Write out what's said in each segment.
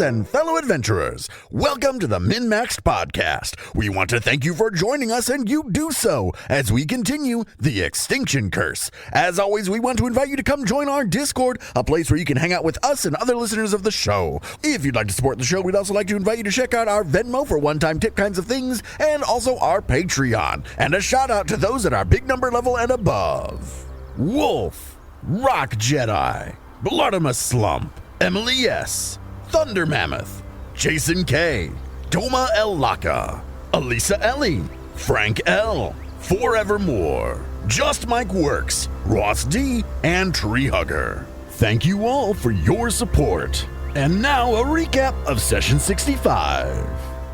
and fellow adventurers. Welcome to the MNmaxed podcast. We want to thank you for joining us, and you do so as we continue the Extinction Curse. As always, we want to invite you to come join our Discord, a place where you can hang out with us and other listeners of the show. If you'd like to support the show, we'd also like to invite you to check out our Venmo for one-time tip kinds of things, and also our Patreon. And a shout out to those at our big number level and above. Wolf, Rock Jedi, Bloodimus Slump, Emily S., Thunder Mammoth, Jason K., Doma El Laka, Elisa Ellie, Frank L., Forevermore, Just Mike Works, Ross D., and Tree Hugger. Thank you all for your support. And now a recap of Session 65.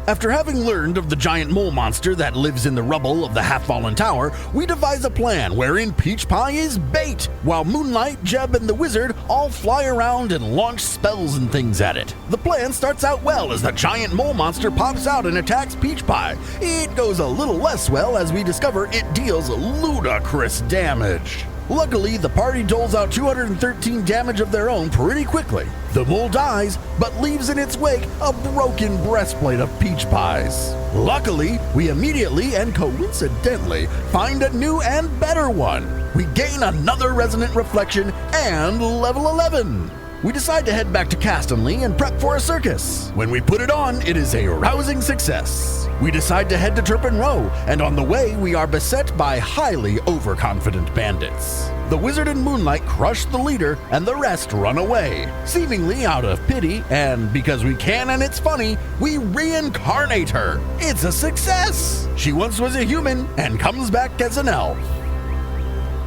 After having learned of the giant mole monster that lives in the rubble of the half-fallen tower, we devise a plan wherein Peach Pie is bait, while Moonlight, Jeb, and the Wizard all fly around and launch spells and things at it. The plan starts out well as the giant mole monster pops out and attacks Peach Pie. It goes a little less well as we discover it deals ludicrous damage. Luckily, the party doles out 213 damage of their own pretty quickly. The mole dies, but leaves in its wake a broken breastplate of Peach Pie's. Luckily, we immediately and coincidentally find a new and better one. We gain another resonant reflection and level 11. We decide to head back to Castonley and prep for a circus. When we put it on, it is a rousing success. We decide to head to Turpin Row, and on the way, we are beset by highly overconfident bandits. The Wizard and Moonlight crush the leader, and the rest run away. Seemingly out of pity, and because we can and it's funny, we reincarnate her. It's a success! She once was a human, and comes back as an elf.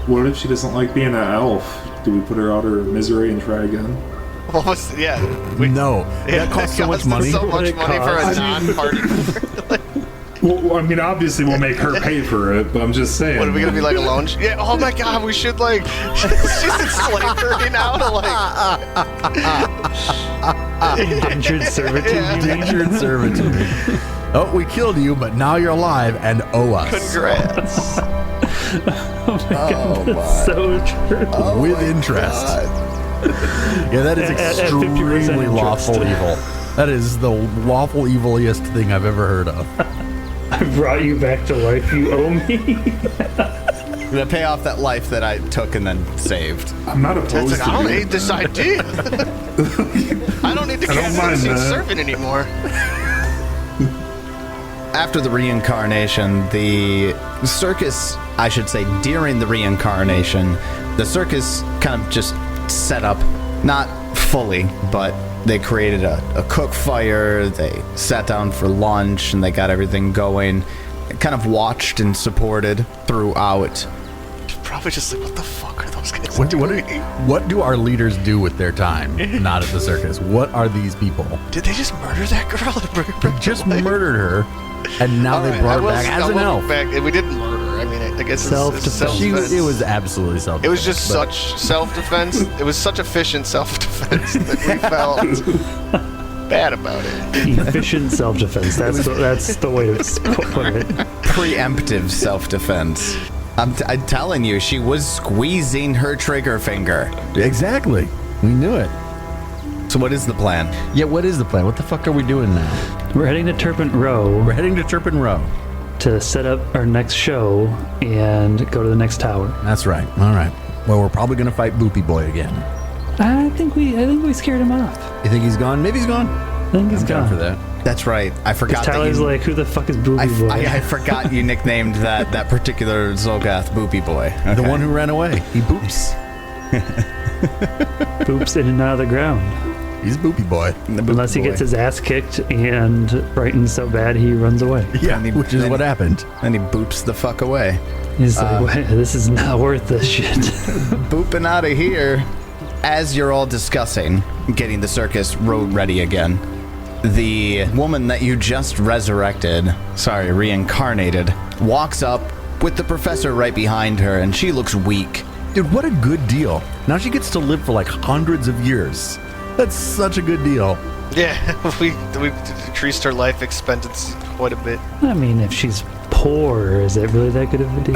What if she doesn't like being an elf? Do we put her out of her misery and try again? No, that costs so much money. So much money for a non-party member. Well, I mean, obviously we'll make her pay for it, but I'm just saying. What, are we gonna be like a loan? Yeah. Oh my God, we should like. She's in slavery now to like. Indentured servitude. Yeah. Indentured servitude. Oh, we killed you, but now you're alive and owe us. Congrats. Oh my God, that's so true. With interest. Yeah, that is At extremely 50% lawful interest. evil. That is the lawful eviliest thing I've ever heard of. I brought you back to life. You owe me. I'm gonna pay off that life that I took and then saved. I'm not opposed Like, to I don't doing need this that. idea. I don't need the I don't mind Catholic that. servant anymore. After the reincarnation, the circus, I should say during the reincarnation, the circus kind of just set up, not fully, but they created a cook fire, they sat down for lunch, and they got everything going, kind of watched and supported throughout. Probably just like, what the fuck are those guys What doing? do our leaders do with their time? Not at the circus. What are these people? Did they just murder that girl and bring her back to Just life? murdered her, and now they brought her back as an elf. We didn't murder her. I mean, I guess it's Self-defense. self-defense. It was absolutely self-defense. It was just but such self-defense. It was such efficient self-defense that we felt bad about it. Efficient self-defense. That's the way to put it. Preemptive self-defense. I'm telling you, she was squeezing her trigger finger. Exactly. We knew it. So what is the plan? Yeah, what is the plan? What the fuck are we doing now? We're heading to Turpin Row We're heading to Turpin Row. to set up our next show and go to the next tower. That's right. All right. Well, we're probably going to fight Boopy Boy again. I think we scared him off. You think he's gone? Maybe he's gone. I think he's I'm down gone. for that. That's right. I forgot that Tyler's you... like, who the fuck is Booby Boy? I forgot you nicknamed that particular Zolgath Boopy Boy. Okay. The one who ran away. He boops. Boops in and out of the ground. He's Boopy Boy. The Boopy Unless he Boy. gets his ass kicked and frightened so bad he runs away. Yeah, And he- which is then- what happened. And he boops the fuck away. He's like, "Wait, this is not worth this shit." Booping out of here. As you're all discussing getting the circus road ready again, the woman that you just reincarnated, walks up with the professor right behind her, and she looks weak. Dude, what a good deal. Now she gets to live for like hundreds of years. That's such a good deal. Yeah, we decreased her life expectancy quite a bit. I mean, if she's poor, is it really that good of a deal?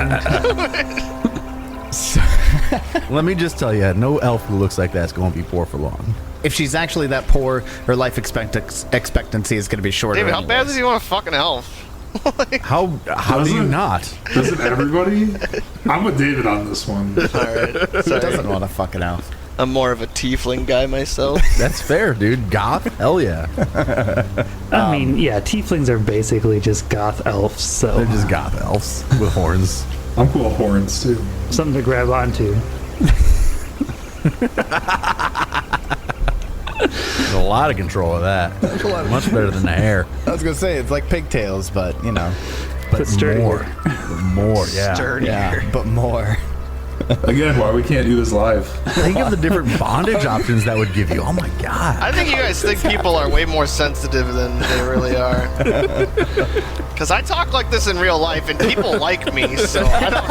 Let me just tell you, no elf who looks like that's going to be poor for long. If she's actually that poor, her life expectancy is going to be shorter. David, how bad anyways. does he want a fucking elf? How do you not? Doesn't everybody? I'm with David on this one. Alright, He sorry. doesn't want a fucking elf. I'm more of a tiefling guy myself. That's fair, dude. Goth? Hell yeah. I mean, yeah, tieflings are basically just goth elves, so They're just goth elves with horns. I'm cool with horns too. something to grab onto. There's a lot of control of that. Much better than the hair. I was going to say, it's like pigtails, but, you know. But sturdier. More, yeah. Sturdier. Yeah, but more. Again, why we can't do this live? Think of the different bondage options that would give you. Oh my god. I think you guys think people are way more sensitive than they really are. Because I talk like this in real life, and people like me, so I don't...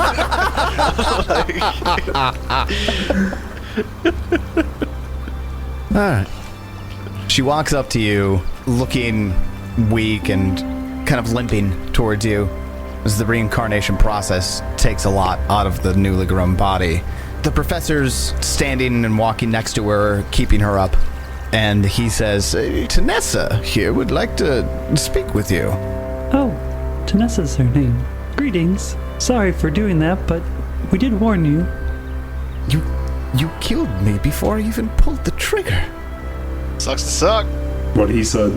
All right. She walks up to you, looking weak and kind of limping towards you, as the reincarnation process takes a lot out of the newly grown body. The professor's standing and walking next to her, keeping her up, and he says, Tanessa here would like to speak with you. Oh, Tanessa's her name. Greetings. Sorry for doing that, but we did warn you. You killed me before I even pulled the trigger. Sucks to suck. What he said.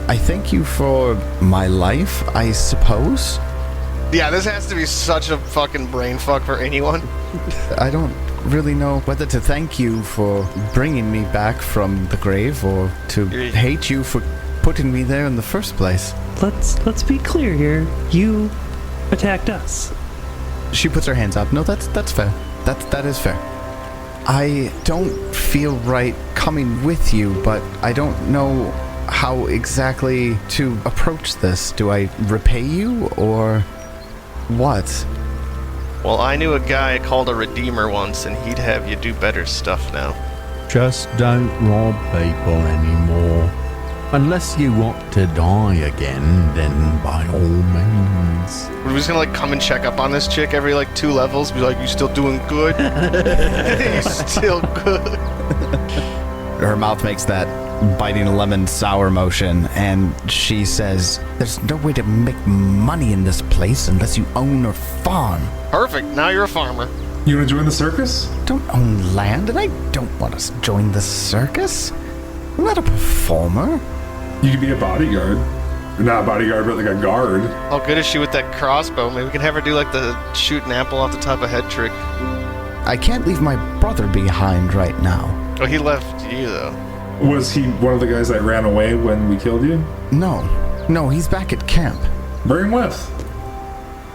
I thank you for my life, I suppose. Yeah, this has to be such a fucking brain fuck for anyone. I don't really know whether to thank you for bringing me back from the grave or to hate you for putting me there in the first place. Let's be clear here. You attacked us. She puts her hands up. No, that's fair. That is fair. I don't feel right coming with you, but I don't know how exactly to approach this. Do I repay you or what? Well, I knew a guy called a Redeemer once, and he'd have you do better stuff now. Just don't rob people anymore. Unless you want to die again, then by all means. We're just gonna like come and check up on this chick every like 2 levels. Be like, you still doing good? You still good? Her mouth makes that biting a lemon sour motion, and she says, there's no way to make money in this place unless you own a farm. Perfect. Now you're a farmer. You want to join the circus? I don't own land, and I don't want to join the circus. I'm not a performer. You could be a bodyguard. Not a bodyguard, but like a guard. How good is she with that crossbow? Maybe we can have her do like the shoot an apple off the top of head trick. I can't leave my brother behind right now. Oh, he left you though. Was he one of the guys that ran away when we killed you? No, he's back at camp. Bring him with.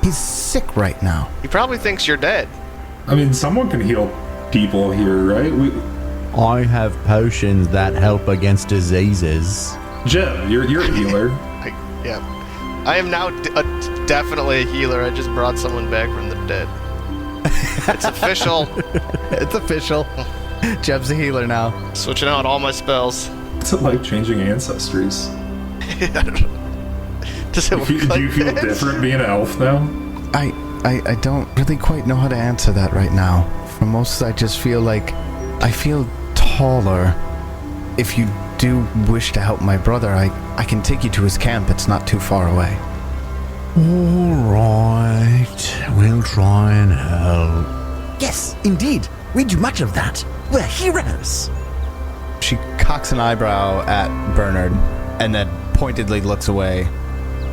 He's sick right now. He probably thinks you're dead. I mean, someone can heal people here, right? I have potions that help against diseases. Jim, you're a healer. Yeah. I am now definitely a healer. I just brought someone back from the dead. It's official. It's official. Jeb's a healer now. Switching out all my spells. What's it like changing ancestries? I don't know. Does it work Do like you feel that? different being an elf now? I don't really quite know how to answer that right now. For most, I just feel like I feel taller. If you do wish to help my brother, I can take you to his camp. It's not too far away. All right, we'll try and help. Yes, indeed. We do much of that. We're heroes. She cocks an eyebrow at Bernard and then pointedly looks away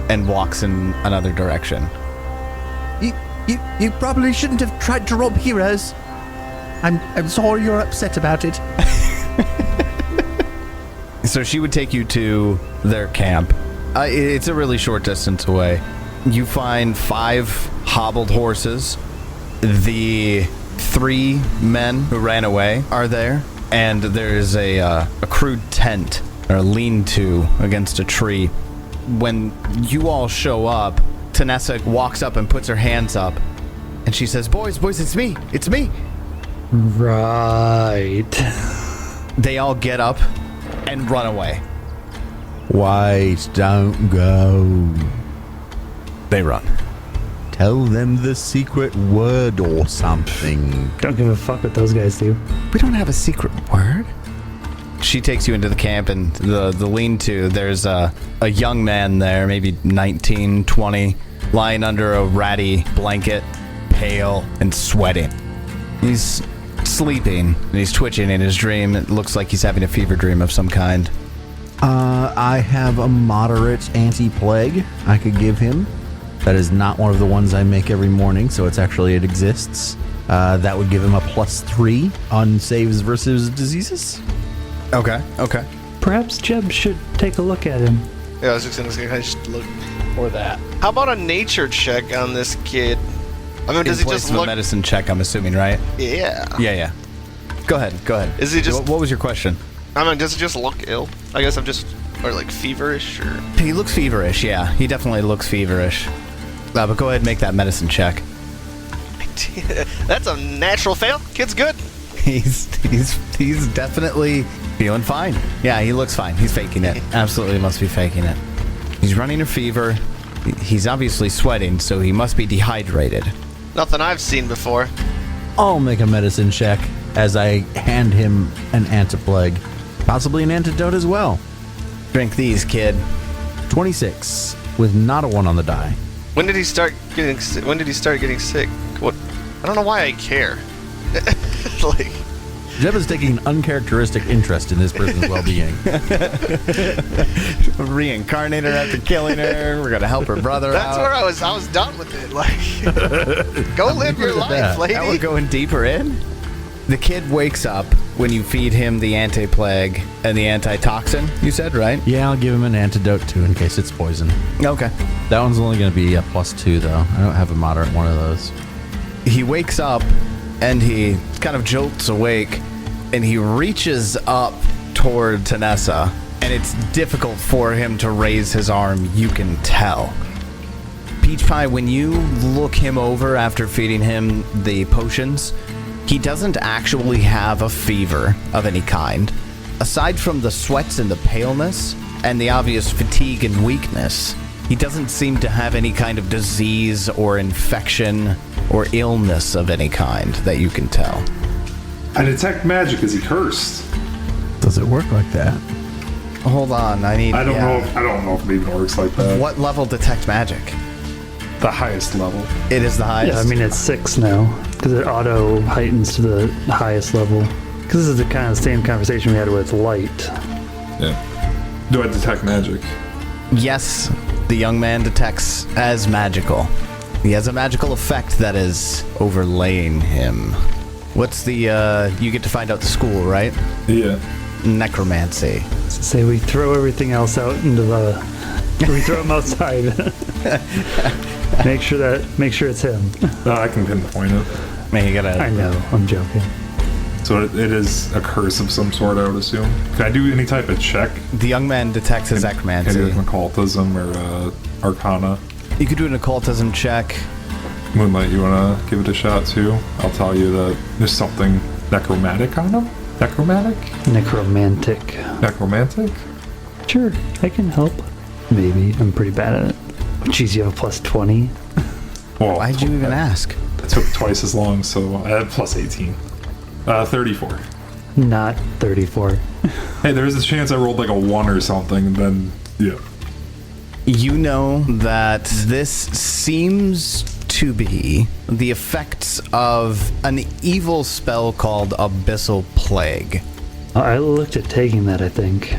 and walks in another direction. You probably shouldn't have tried to rob heroes. I'm sorry you're upset about it. So she would take you to their camp. It's a really short distance away. You find 5 hobbled horses. The 3 men who ran away are there. And there's a crude tent, or a lean-to, against a tree. When you all show up, Tanessa walks up and puts her hands up. And she says, boys, it's me. It's me. Right. They all get up and run away. Wait, don't go. They run. tell them the secret word or something. Don't give a fuck what those guys do. We don't have a secret word. She takes you into the camp and the lean-to. There's a young man there, maybe 19, 20, lying under a ratty blanket, pale and sweating. He's sleeping and he's twitching in his dream. It looks like he's having a fever dream of some kind. I have a moderate anti-plague I could give him. That is not one of the ones I make every morning, so it exists. That would give him a +3 on saves versus diseases. Okay. Perhaps Jeb should take a look at him. Yeah, I was just gonna look for that. How about a nature check on this kid? I mean, does he just look? A medicine check, I'm assuming, right? Yeah. Yeah. Go ahead. Is he just? What was your question? I mean, does he just look ill? I guess or like feverish, or. He looks feverish. Yeah, he definitely looks feverish. But go ahead and make that medicine check. That's a natural fail. Kid's good. He's definitely feeling fine. Yeah, he looks fine. He's faking it. Absolutely must be faking it. He's running a fever. He's obviously sweating, so he must be dehydrated. Nothing I've seen before. I'll make a medicine check as I hand him an anti-plague. Possibly an antidote as well. Drink these, kid. 26 with not a 1 on the die. When did he start getting sick? What? I don't know why I care. Like, Jeb is taking an uncharacteristic interest in this person's well-being. Reincarnated after killing her. We're gonna help her brother that's out. where I was done with it. Like, go live your life, lady. Now we're going deeper in. The kid wakes up when you feed him the anti-plague and the antitoxin, you said, right? Yeah, I'll give him an antidote too in case it's poison. Okay. That one's only going to be a +2 though. I don't have a moderate one of those. He wakes up and he kind of jolts awake and he reaches up toward Tanessa, and it's difficult for him to raise his arm, you can tell. Peach Pie, when you look him over after feeding him the potions, he doesn't actually have a fever of any kind. Aside from the sweats and the paleness and the obvious fatigue and weakness, he doesn't seem to have any kind of disease or infection or illness of any kind that you can tell. I detect magic. Is he cursed? Does it work like that? Hold on, I don't know if it even works like that. What level detect magic? The highest level. It is the highest? Yeah, I mean, it's 6 now, because it auto heightens to the highest level. Because this is the kind of same conversation we had with light. Yeah. Do I detect magic? Yes, the young man detects as magical. He has a magical effect that is overlaying him. What's the, you get to find out the school, right? Yeah. Necromancy. Say we throw everything else out into we throw him outside. Make sure it's him. I can pinpoint it. Man, you gotta... I know, I'm joking. So it is a curse of some sort, I would assume. Can I do any type of check? The young man detects his Can I necromancy. do an occultism or arcana? You could do an occultism check. Moonlight, you want to give it a shot too? I'll tell you that there's something necromantic on him? Necromantic? Necromantic? Sure, I can help. Maybe. I'm pretty bad at it. Jeez, you have a +20? Well, Why'd you even ask? It took twice as long, so I had +18. 34. Not 34. Hey, there is a chance I rolled like a 1 or something, and then, yeah. You know that this seems to be the effects of an evil spell called Abyssal Plague. I looked at taking that, I think.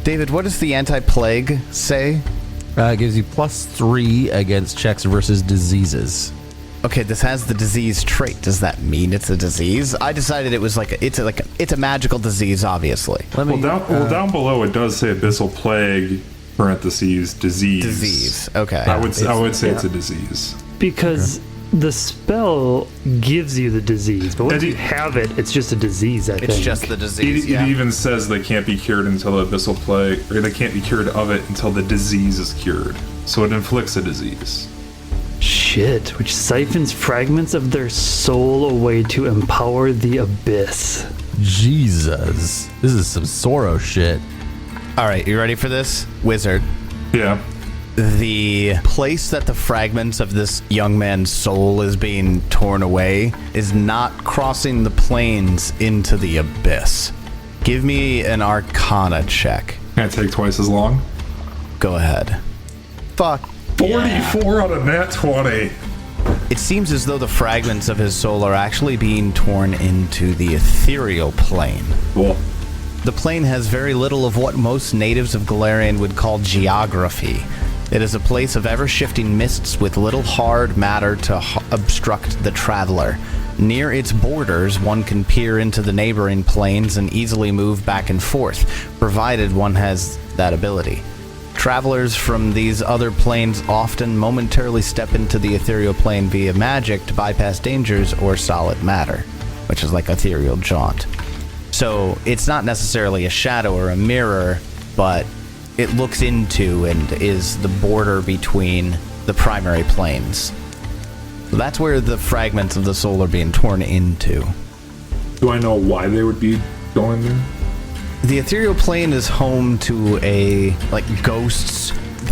David, what does the anti-plague say? It gives you +3 against checks versus diseases. Okay, this has the disease trait. Does that mean it's a disease? I decided it was it's a magical disease, obviously. Down below it does say Abyssal Plague, parentheses, disease. Disease, okay. I would say it's a disease. Because the spell gives you the disease, but once you have it, it's just a disease, I think. It's just the disease, It even says they can't be cured until the Abyssal Plague, or they can't be cured of it until the disease is cured. So it inflicts a disease. Shit, which siphons fragments of their soul away to empower the abyss. Jesus. This is some Sorro shit. All right, you ready for this? Wizard. Yeah. The place that the fragments of this young man's soul is being torn away is not crossing the plains into the abyss. Give me an Arcana check. Can I take twice as long? Go ahead. Fuck. 44 out of nat 20. It seems as though the fragments of his soul are actually being torn into the ethereal plane. Cool. The plane has very little of what most natives of Galarian would call geography. It is a place of ever-shifting mists with little hard matter to obstruct the traveler. Near its borders, one can peer into the neighboring planes and easily move back and forth, provided one has that ability. Travelers from these other planes often momentarily step into the ethereal plane via magic to bypass dangers or solid matter, which is like ethereal jaunt. So it's not necessarily a shadow or a mirror, but it looks into and is the border between the primary planes. So that's where the fragments of the soul are being torn into. Do I know why they would be going there? The ethereal plane is home to ghosts,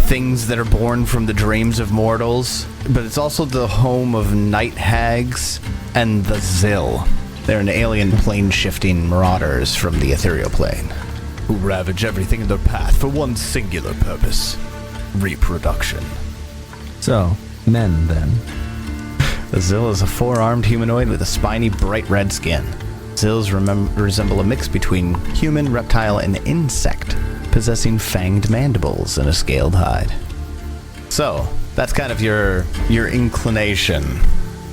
things that are born from the dreams of mortals, but it's also the home of night hags and the Zill. They're an alien plane-shifting marauders from the ethereal plane, who ravage everything in their path for one singular purpose: reproduction. So, men then. The Zill is a four-armed humanoid with a spiny, bright red skin. Zills resemble a mix between human, reptile, and insect, possessing fanged mandibles and a scaled hide. So, that's kind of your inclination.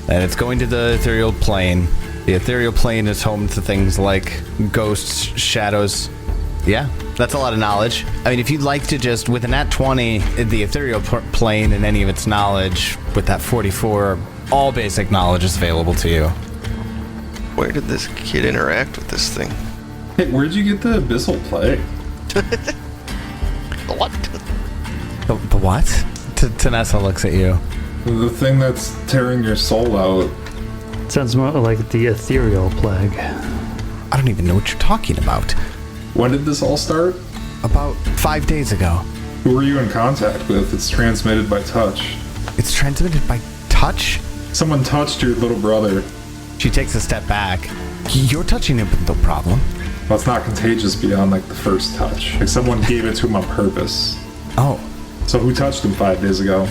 And it's going to the ethereal plane. The ethereal plane is home to things like ghosts, shadows. Yeah, that's a lot of knowledge. I mean, if you'd like to just, with a nat 20, the ethereal plane and any of its knowledge, with that 44, all basic knowledge is available to you. Where did this kid interact with this thing? Hey, where'd you get the abyssal plague? What? The what? Tanessa looks at you. The thing that's tearing your soul out. Sounds more like the ethereal plague. I don't even know what you're talking about. When did this all start? About 5 days ago. Who were you in contact with? It's transmitted by touch. It's transmitted by touch? Someone touched your little brother. She takes a step back. You're touching him with no problem. Well, it's not contagious beyond, the first touch. Someone gave it to him on purpose. Oh. So who touched him 5 days ago?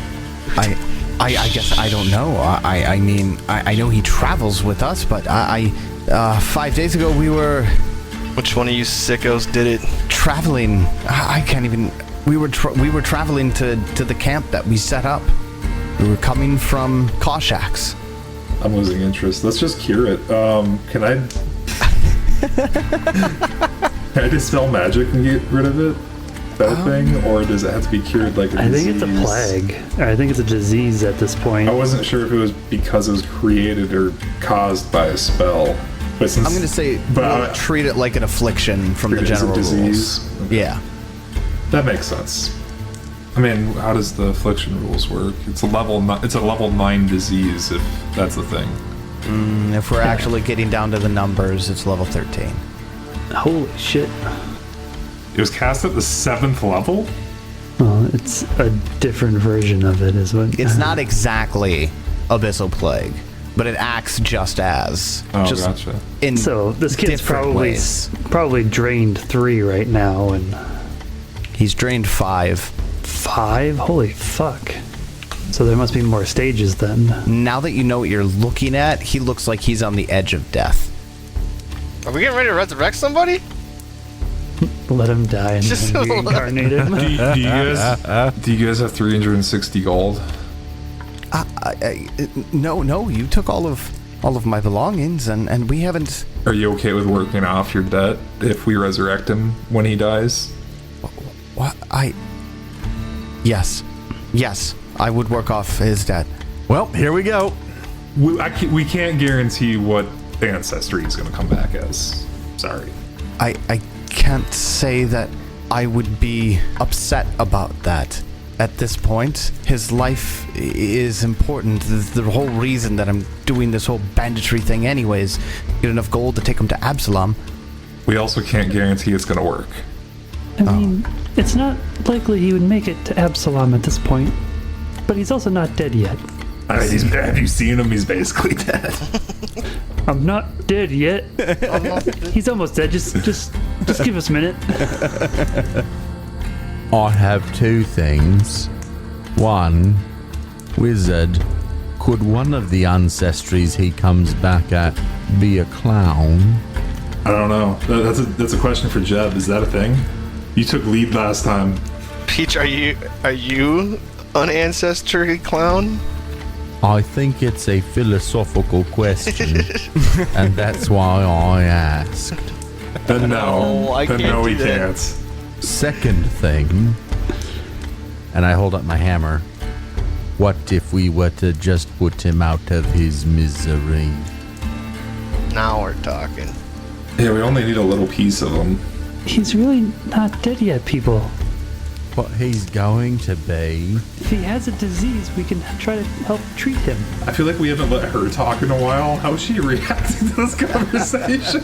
I guess I don't know. I mean, I know he travels with us, but 5 days ago we were... Which one of you sickos did it? Traveling. I can't even... We were traveling to the camp that we set up. We were coming from Koshak's. I'm losing interest. Let's just cure it. Can I... Can I dispel magic and get rid of it? That thing? Or does it have to be cured like a disease? I think it's a plague. I think it's a disease at this point. I wasn't sure if it was because it was created or caused by a spell. But since, I'm going to say, treat it like an affliction from the general disease. rules. Okay. Yeah. That makes sense. I mean, how does the affliction rules work? It's a level 9 disease, if that's the thing. If we're actually getting down to the numbers, it's level 13. Holy shit. It was cast at the 7th level? Well, it's a different version of it, is what... It's not exactly Abyssal Plague, but it acts just as. Oh, just gotcha. In so this kid's different ways. probably drained 3 right now, and... He's drained 5. 5? Holy fuck. So there must be more stages then. Now that you know what you're looking at, he looks like he's on the edge of death. Are we getting ready to resurrect somebody? Let him die and Just then reincarnate him. Do you guys have 360 gold? No, you took all of my belongings, and we haven't... Are you okay with working off your debt if we resurrect him when he dies? What? Yes, I would work off his debt. Well, here we go. We can't guarantee what ancestry he's going to come back as. Sorry. I can't say that I would be upset about that. At this point, his life is important. The whole reason that I'm doing this whole banditry thing anyways, get enough gold to take him to Absalom. We also can't guarantee it's going to work. I mean, it's not likely he would make it to Absalom at this point, but he's also not dead yet. I mean, have you seen him? He's basically dead. I'm not dead yet. He's almost dead. Just give us a minute. I have two things. One, wizard, could one of the ancestries he comes back at be a clown? I don't know. That's a question for Jeb. Is that a thing? You took lead last time. Peach, are you an ancestry clown? I think it's a philosophical question, and that's why I asked. Then no. I then can't no, do he that. can't. Second thing, and I hold up my hammer. What if we were to just put him out of his misery? Now we're talking. Yeah, we only need a little piece of him. He's really not dead yet, people. But he's going to be. If he has a disease, we can try to help treat him. I feel like we haven't let her talk in a while. How is she reacting to this conversation?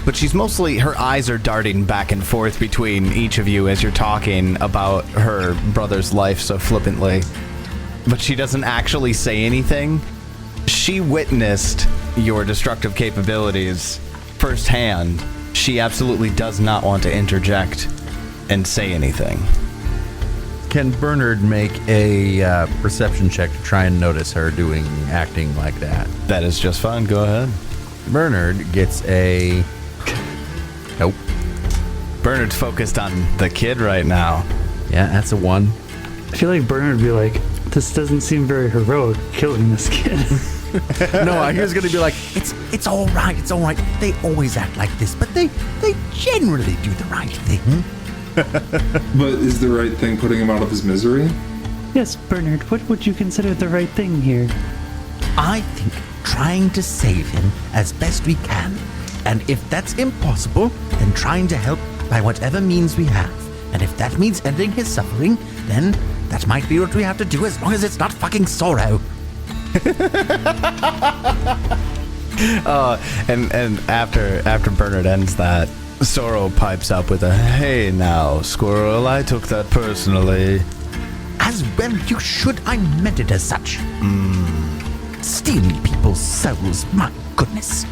But she's mostly, her eyes are darting back and forth between each of you as you're talking about her brother's life so flippantly. But she doesn't actually say anything. She witnessed your destructive capabilities firsthand. She absolutely does not want to interject and say anything. Can Bernard make a perception check to try and notice her acting like that? That is just fine. Go ahead. Bernard gets a... Nope. Bernard's focused on the kid right now. Yeah, that's a 1. I feel like Bernard would be like, this doesn't seem very heroic, killing this kid. No, he was going to be like, it's all right, They always act like this, but they generally do the right thing. But is the right thing putting him out of his misery? Yes, Bernard, what would you consider the right thing here? I think trying to save him as best we can. And if that's impossible, then trying to help by whatever means we have. And if that means ending his suffering, then that might be what we have to do, as long as it's not fucking Sorro. And after Bernard ends that, Sorro pipes up with a, "Hey now, squirrel, I took that personally." As well you should, I meant it as such. Stealing people's souls, my goodness.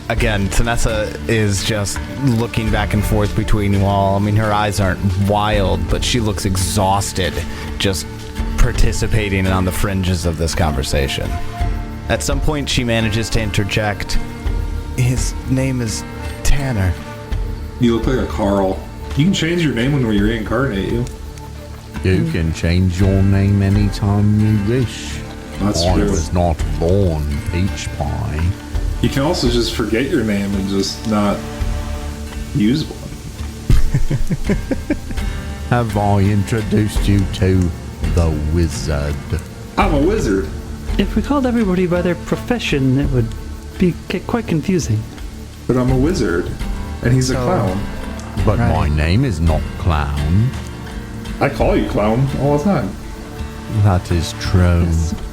Again, Tanessa is just looking back and forth between you all. I mean, her eyes aren't wild, but she looks exhausted, just participating on the fringes of this conversation. At some point, she manages to interject, "His name is Tanner." You look like a Carl. You can change your name when we reincarnate you. You can change your name anytime you wish. That's I true. was not born peach pie. You can also just forget your name and just not use one. Have I introduced you to the wizard? I'm a wizard. If we called everybody by their profession, it would get quite confusing. But I'm a wizard. And he's a clown. But my name is not Clown. I call you clown all the time. That is true.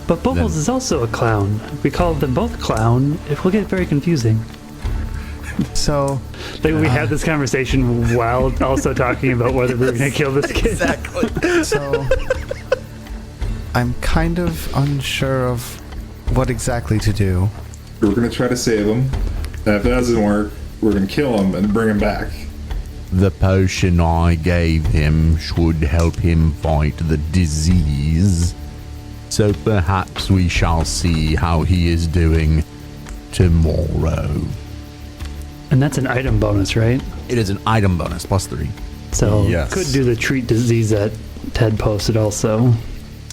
But Bubbles Then- is also a clown. If we call them both clown, it will get very confusing. So, Like we had this conversation while also talking about whether we were going to kill this kid. so I'm kind of unsure of what exactly to do. We're going to try to save him. And if it doesn't work, we're going to kill him and bring him back. The potion I gave him should help him fight the disease. So perhaps we shall see how he is doing tomorrow. And that's an item bonus, right? It is an item bonus, +3. So Yes. could do the treat disease that Ted posted also.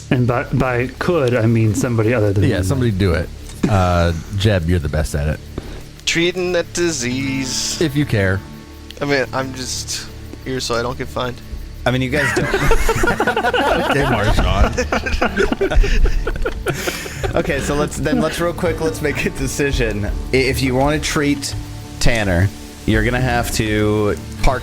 And by could, I mean somebody other than Yeah, me. somebody do it. Jeb, you're the best at it. Treating that disease. If you care. I mean, I'm just here so I don't get fined. I mean, you guys don't. Okay, Marshawn. Okay, so let's make a decision. If you want to treat Tanner, you're gonna have to park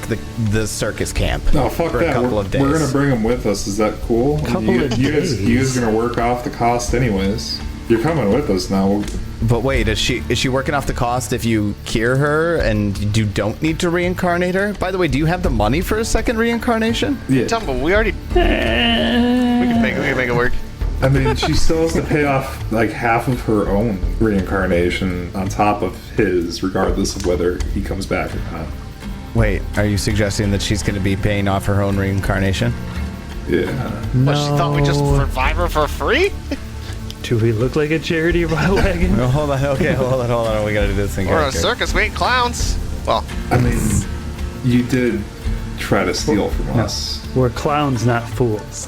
the circus camp No, fuck for that. a couple we're, of days. We're going to bring him with us. Is that cool? Couple you, of you guys days. going to work off the cost anyways. You're coming with us now. But wait, is she working off the cost if you cure her and you don't need to reincarnate her? By the way, do you have the money for a second reincarnation? Yeah. Tumble, we already... we can make it work. I mean, she still has to pay off like half of her own reincarnation on top of his, regardless of whether he comes back or not. Wait, are you suggesting that she's going to be paying off her own reincarnation? Yeah. What, she thought we just revive her for free? Do we look like a charity wagon? Well, hold on. Okay, hold on. We got to do this thing. We're a circus, we ain't clowns. Well, I mean, you did try to steal from us. We're clowns, not fools.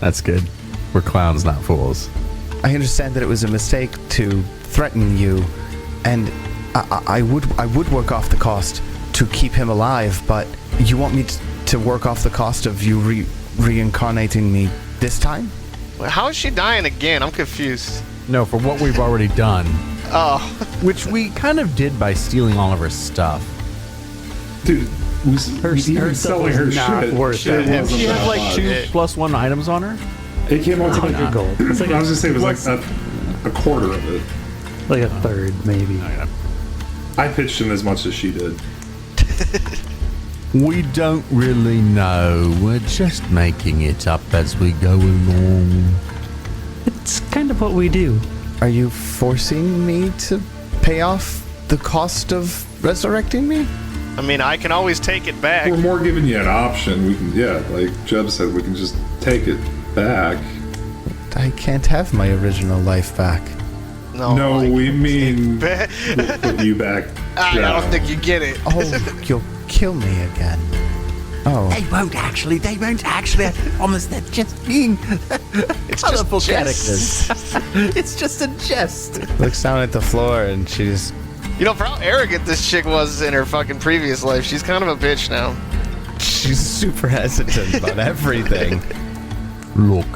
That's good. We're clowns, not fools. I understand that it was a mistake to threaten you, and I would work off the cost to keep him alive, but you want me to work off the cost of you reincarnating me this time? how is she dying again? I'm confused. No, for what we've already done. Oh. Which we kind of did by stealing all of her stuff. Dude, Her even stuff selling was her not shit. worth shit it. wasn't She had that like much. 2+1 items on her? It came out to like 100 gold. It's like I was gonna say it was like a quarter of it. like a third, maybe. I pitched in as much as she did. We don't really know. We're just making it up as we go along. It's kind of what we do. Are you forcing me to pay off the cost of resurrecting me? I mean, I can always take it back. We're more giving you an option. We can, yeah, like Jeb said, we can just take it back. I can't have my original life back. No, like, we mean back. we'll put you back. I don't think you get it. Oh, you'll kill me again. Oh, They won't actually. I promise they're just being It's colorful just characters. It's just a jest. looks down at the floor and she just... You know, for how arrogant this chick was in her fucking previous life, she's kind of a bitch now. She's super hesitant about everything. Look,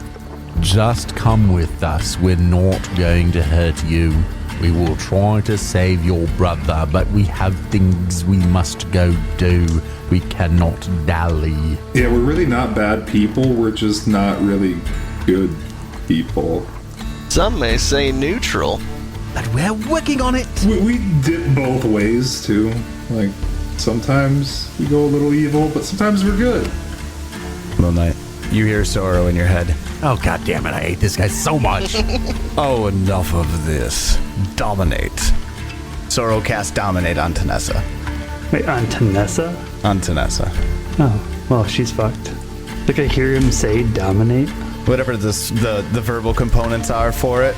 just come with us. We're not going to hurt you. We will try to save your brother, but we have things we must go do. We cannot dally. Yeah, we're really not bad people. We're just not really good people. Some may say neutral. But we're working on it. We dip both ways too. Like sometimes we go a little evil, but sometimes we're good. Moonlight, you hear Sorro in your head. Oh, God damn it. I hate this guy so much. Oh, enough of this. Dominate. Sorro cast Dominate on Tanessa. Wait, on Tanessa? On Tanessa. Oh, well, she's fucked. Like I hear him say dominate. Whatever the verbal components are for it,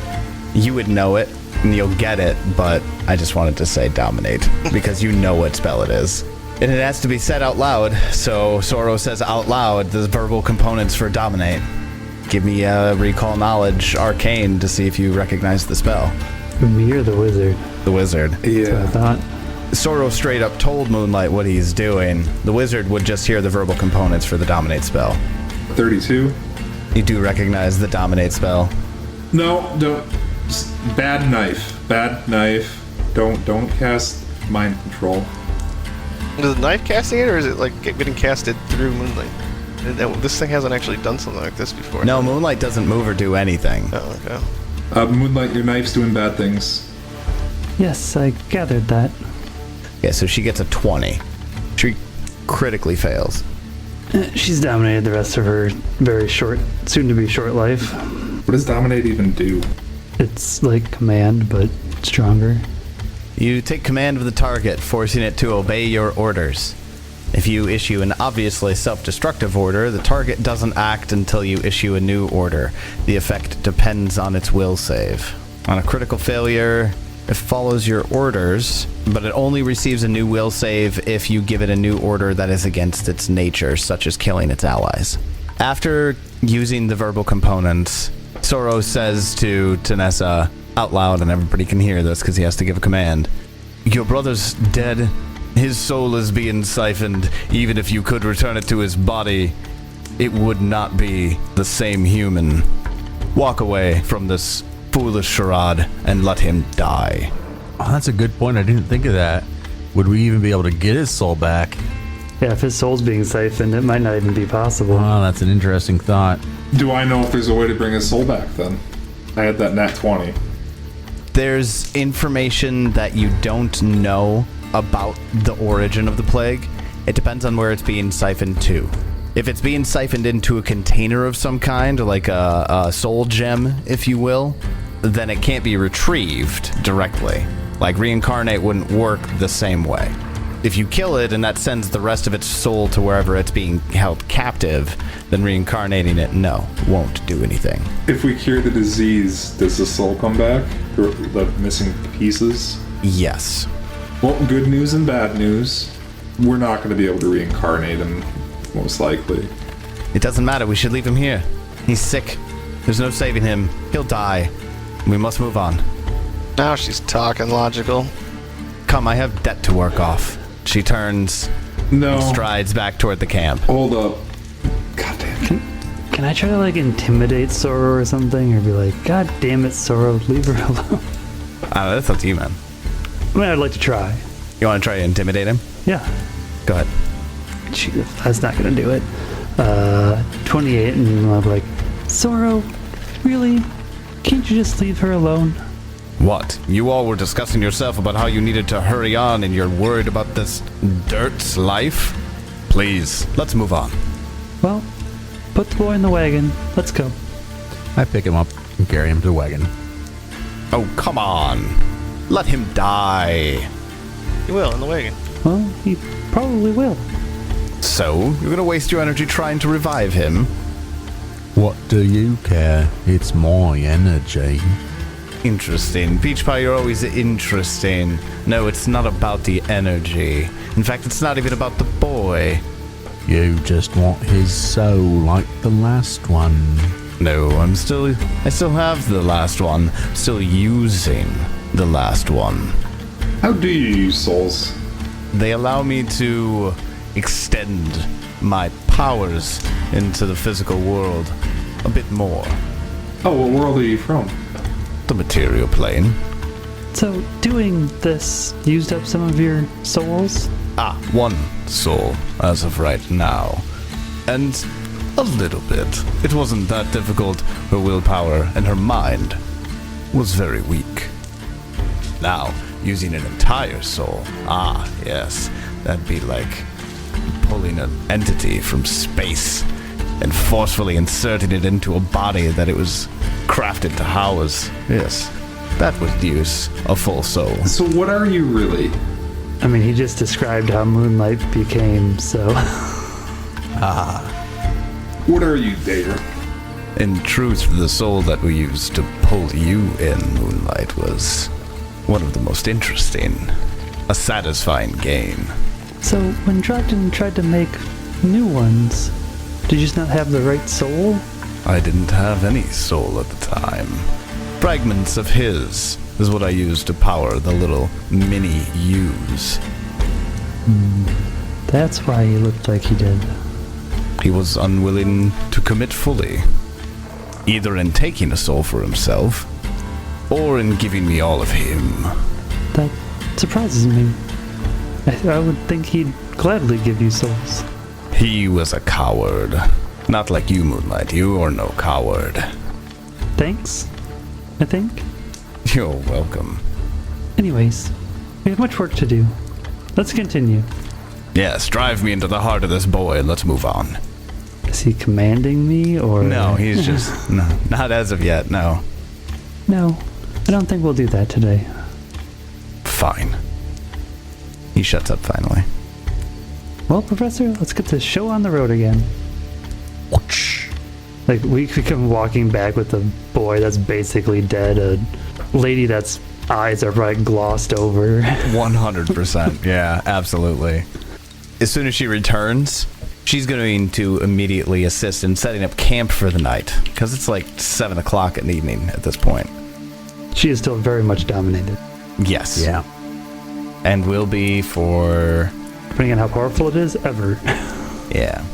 you would know it and you'll get it, but I just wanted to say Dominate because you know what spell it is. And it has to be said out loud, so Sorro says out loud the verbal components for Dominate. Give me a Recall Knowledge Arcane to see if you recognize the spell. Me or the wizard? The wizard. That's what I Yeah. thought. Sorro straight up told Moonlight what he's doing. The wizard would just hear the verbal components for the Dominate spell. 32. You do recognize the Dominate spell. No, don't. Bad knife. Bad knife. Don't cast mind control. Is it knife casting it, or is it like getting casted through Moonlight? This thing hasn't actually done something like this before. No, Moonlight doesn't move or do anything. Oh, okay. Moonlight, your knife's doing bad things. Yes, I gathered that. Yeah, so she gets a 20. She critically fails. She's dominated the rest of her very short, soon-to-be short life. What does Dominate even do? It's like command, but stronger. You take command of the target, forcing it to obey your orders. If you issue an obviously self-destructive order, the target doesn't act until you issue a new order. The effect depends on its will save. On a critical failure, it follows your orders, but it only receives a new will save if you give it a new order that is against its nature, such as killing its allies. After using the verbal components, Sorro says to Tanessa out loud, and everybody can hear this because he has to give a command. Your brother's dead. His soul is being siphoned. Even if you could return it to his body, it would not be the same human. Walk away from this foolish charade and let him die. Oh, that's a good point. I didn't think of that. Would we even be able to get his soul back? Yeah, if his soul's being siphoned, it might not even be possible. Oh, that's an interesting thought. Do I know if there's a way to bring his soul back then? I had that nat 20. There's information that you don't know about the origin of the plague. It depends on where it's being siphoned to. If it's being siphoned into a container of some kind, like a soul gem, if you will, then it can't be retrieved directly. Like, reincarnate wouldn't work the same way. If you kill it and that sends the rest of its soul to wherever it's being held captive, then reincarnating it, no, won't do anything. If we cure the disease, does the soul come back? Or the missing pieces? Yes. Well, good news and bad news. We're not going to be able to reincarnate him, most likely. It doesn't matter, we should leave him here. He's sick. There's no saving him. He'll die. We must move on. Now she's talking logical. Come, I have debt to work off. She turns, No. strides back toward the camp. Hold up. God damn it. Can I try to like intimidate Sorro or something, or be like, God damn it, Sorro, leave her alone? I don't know, that's up to you, man. I mean, I'd like to try. You want to try to intimidate him? Yeah. Go ahead. Shoot, that's not gonna do it. 28, and I'll be like, Sorro, really? Can't you just leave her alone? What? You all were discussing yourself about how you needed to hurry on and you're worried about this dirt's life? Please, let's move on. Well, put the boy in the wagon. Let's go. I pick him up and carry him to the wagon. Oh, come on. Let him die. You will, in the wagon. Well, he probably will. So, you're gonna waste your energy trying to revive him? What do you care? It's my energy. Interesting. Peach Pie, you're always interesting. No, it's not about the energy. In fact, it's not even about the boy. You just want his soul like the last one. No, I still have the last one. Still using the last one. How do you use souls? They allow me to extend my powers into the physical world a bit more. Oh, what world are you from? The material plane. So, doing this used up some of your souls? One soul, as of right now. And a little bit. It wasn't that difficult. Her willpower and her mind was very weak. Now, using an entire soul, yes, that'd be like pulling an entity from space and forcefully inserting it into a body that it was crafted to house. Yes, that would use a full soul. So what are you really? I mean, he just described how Moonlight became, so... What are you, Dare? In truth, the soul that we used to pull you in, Moonlight, was one of the most interesting. A satisfying game. So, when Drogden tried to make new ones, did you just not have the right soul? I didn't have any soul at the time. Fragments of his is what I used to power the little mini yous. That's why he looked like he did. He was unwilling to commit fully, either in taking a soul for himself, or in giving me all of him. That surprises me. I would think he'd gladly give you souls. He was a coward. Not like you, Moonlight. You are no coward. Thanks, I think. You're welcome. Anyways, we have much work to do. Let's continue. Yes, drive me into the heart of this boy and let's move on. Is he commanding me, or...? No, he's just... no, not as of yet, no. No, I don't think we'll do that today. Fine. He shuts up finally. Well, Professor, let's get the show on the road again. Like, we could come walking back with a boy that's basically dead, a lady that's eyes are probably glossed over. 100%. Yeah, absolutely. As soon as she returns, she's going to immediately assist in setting up camp for the night, because it's like 7 o'clock in the evening at this point. She is still very much dominated. Yes. Yeah. And will be for... Depending on how powerful it is, ever. Yeah.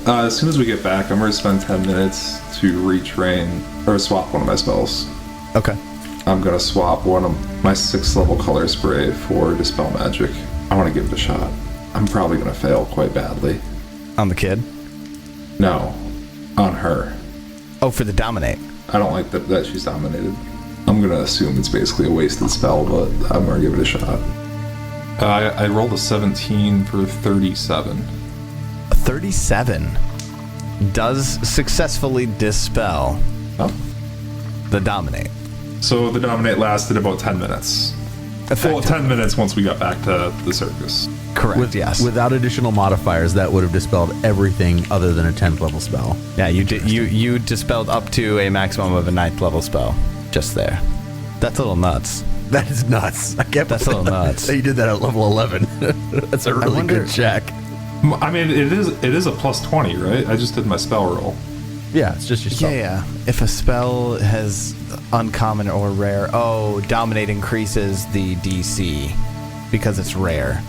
As soon as we get back, I'm going to spend 10 minutes to retrain, or swap one of my spells. Okay. I'm going to swap one of my 6th level color spray for Dispel Magic. I want to give it a shot. I'm probably going to fail quite badly. On the kid? No, on her. Oh, for the dominate. I don't like that she's dominated. I'm gonna assume it's basically a wasted spell, but I'm gonna give it a shot. I rolled a 17 for 37. 37 does successfully dispel Oh. the dominate. So the dominate lasted about 10 minutes. Well, 10 minutes once we got back to the circus. Correct, yes. Without additional modifiers, that would have dispelled everything other than a 10th level spell. Yeah, you dispelled up to a maximum of a 9th level spell. Just there. That's a little nuts. That is nuts. I can't That's a little nuts. You did that at level 11. That's a really good check. I mean, it is a plus 20, right? I just did my spell roll. Yeah, it's just your spell. Yeah. If a spell has uncommon or rare, dominate increases the DC because it's rare.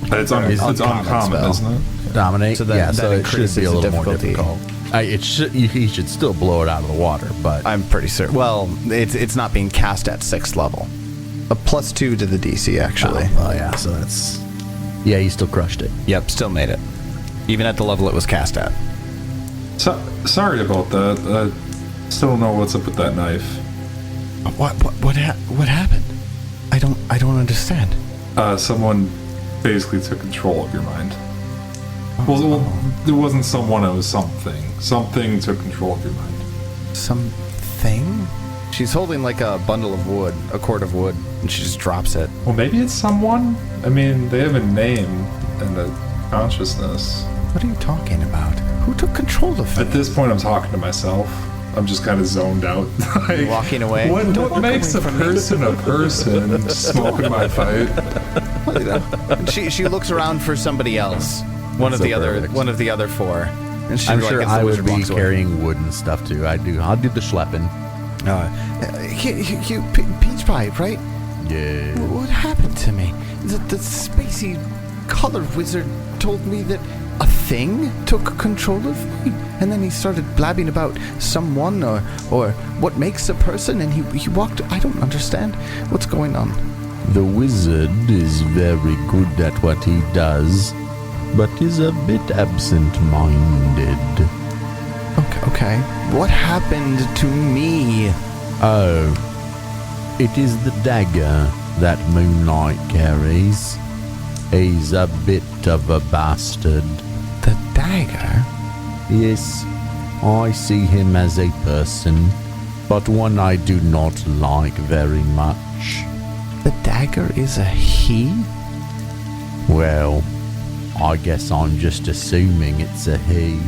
But it's uncommon, spell. isn't it? Dominate. So that it should increases be a the little more difficulty. difficult. He should still blow it out of the water, but I'm pretty certain. Well, it's not being cast at 6th level. A +2 to the DC, actually. Oh yeah, so that's... Yeah, he still crushed it. Yep, still made it. Even at the level it was cast at. So, sorry about that. I still don't know what's up with that knife. What happened? I don't understand. Someone basically took control of your mind. Well, it wasn't someone, it was something. Something took control of your mind. Something? She's holding like a bundle of wood, a cord of wood, and she just drops it. Well, maybe it's someone? I mean, they have a name and a consciousness. What are you talking about? Who took control of it? At this point, I'm talking to myself. I'm just kind of zoned out. Like, Walking away? What makes a person a person? Smoking my pipe. She looks around for somebody else. One of the other four. And she's I'm like, sure as the I would wizard be walks away. carrying wood and stuff too. I'll do the schlepping. Peach Pie, right? Yeah. What happened to me? The spacey colored wizard told me that a thing took control of me, and then he started blabbing about someone or what makes a person, and he walked. I don't understand what's going on. The wizard is very good at what he does, but is a bit absent-minded. Okay. What happened to me? Oh, it is the dagger that Moonlight carries. He's a bit of a bastard. The dagger? Yes, I see him as a person, but one I do not like very much. The dagger is a he? Well, I guess I'm just assuming it's a he.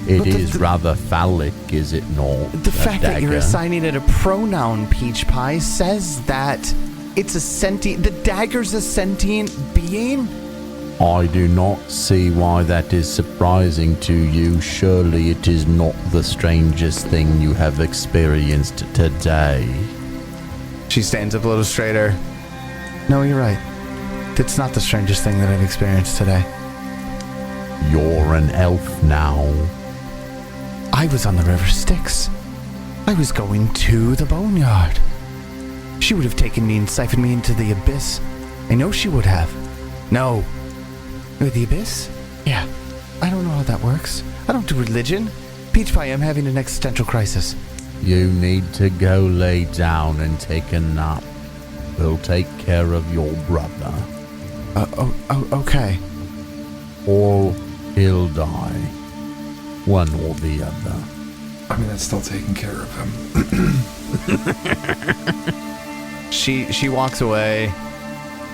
It is rather phallic, is it not? The fact that you're assigning it a pronoun, Peach Pie, says that it's a sentient... The dagger's a sentient being? I do not see why that is surprising to you. Surely it is not the strangest thing you have experienced today. She stands up a little straighter. No, you're right. It's not the strangest thing that I've experienced today. You're an elf now. I was on the River Styx. I was going to the boneyard. She would have taken me and siphoned me into the abyss. I know she would have. No. The abyss? Yeah. I don't know how that works. I don't do religion. Peach Pie, I'm having an existential crisis. You need to go lay down and take a nap. We'll take care of your brother. Okay. Or he'll die. One or the other. I mean, that's still taking care of him. She walks away,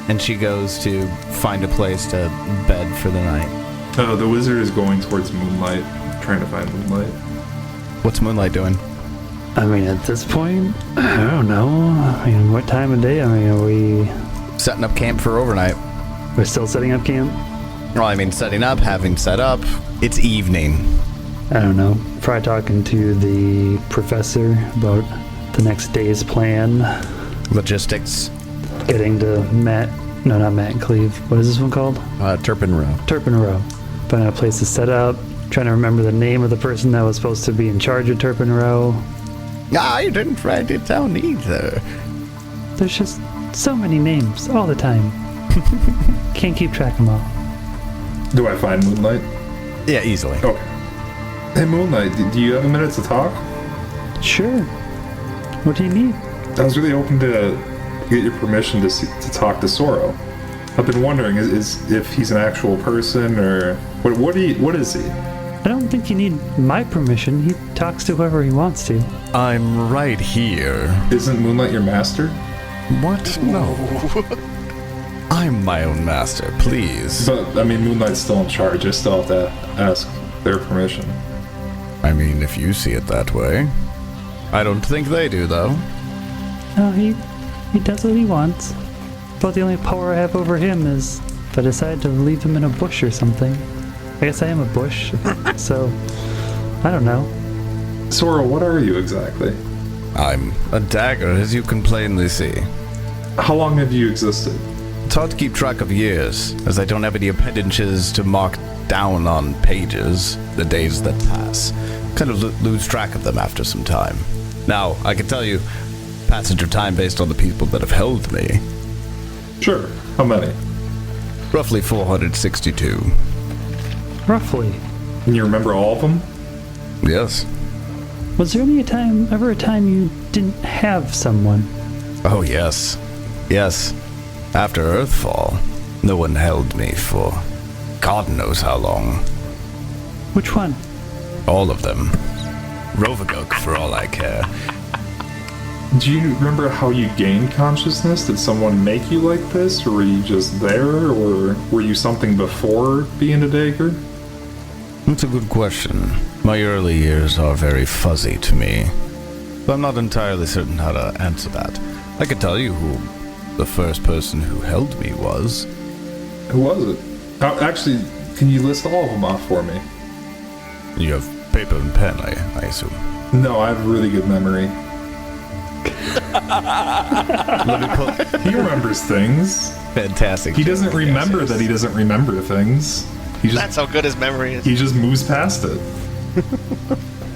and she goes to find a place to bed for the night. The wizard is going towards Moonlight, trying to find Moonlight. What's Moonlight doing? I mean, at this point, I don't know. I mean, what time of day? I mean, are we... Setting up camp for overnight. We're still setting up camp? Well, I mean, setting up, having set up. It's evening. I don't know. Probably talking to the professor about the next day's plan. Logistics. Getting to Matt... No, not Matt and Cleve. What is this one called? Turpin Row. Turpin Row. Finding a place to set up. Trying to remember the name of the person that was supposed to be in charge of Turpin Row. I didn't write it down either. There's just so many names all the time. Can't keep track of them all. Do I find Moonlight? Yeah, easily. Okay. Hey, Moonlight, do you have a minute to talk? Sure. What do you need? I was really hoping to get your permission to talk to Sorro. I've been wondering is if he's an actual person or what is he? I don't think you need my permission. He talks to whoever he wants to. I'm right here. Isn't Moonlight your master? What? No. I'm my own master, please. But I mean, Moonlight's still in charge. I still have to ask their permission. I mean, if you see it that way. I don't think they do, though. No, he does what he wants. But the only power I have over him is if I decide to leave him in a bush or something. I guess I am a bush, so I don't know. Sorro, what are you exactly? I'm a dagger, as you can plainly see. How long have you existed? It's hard to keep track of years, as I don't have any appendages to mark down on pages the days that pass. Kind of lose track of them after some time. Now, I can tell you passage of time based on the people that have held me. Sure. How many? Roughly 462. Roughly. And you remember all of them? Yes. Was there ever a time you didn't have someone? Oh, yes. Yes. After Earthfall, no one held me for God knows how long. Which one? All of them. Rovaguk, for all I care. Do you remember how you gained consciousness? Did someone make you like this, or were you just there, or were you something before being a dagger? That's a good question. My early years are very fuzzy to me. But I'm not entirely certain how to answer that. I could tell you who the first person who held me was. Who was it? Actually, can you list all of them off for me? You have paper and pen, I assume. No, I have a really good memory. He remembers things. Fantastic. He doesn't remember that he doesn't remember things. That's how good his memory is. He just moves past it.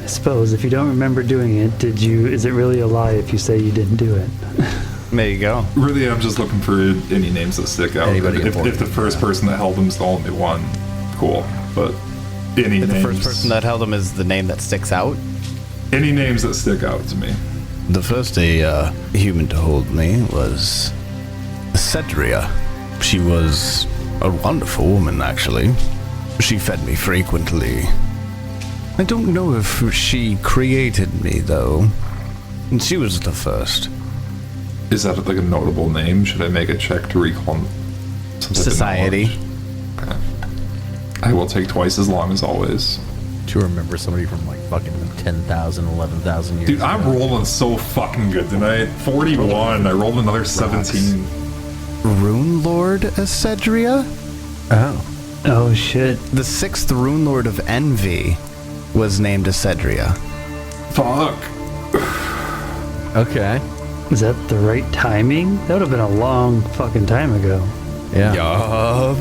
I suppose if you don't remember doing it, is it really a lie if you say you didn't do it? There you go. Really, I'm just looking for any names that stick out. If the first person that held him's the only one, cool. But any names. The first person that held him is the name that sticks out? Any names that stick out to me. The first human to hold me was Cedria. She was a wonderful woman, actually. She fed me frequently. I don't know if she created me, though. And she was the first. Is that like a notable name? Should I make a check to recall some type of Society. knowledge? Okay. I will take twice as long as always. To remember somebody from like fucking 10,000, 11,000 years Dude, ago. I'm rolling so fucking good tonight. 41. I rolled another 17. Rune Lord Cedria? Oh. Oh shit. The 6th Rune Lord of Envy was named Cedria. Fuck. Okay. Is that the right timing? That would have been a long fucking time ago. Yeah. Yup.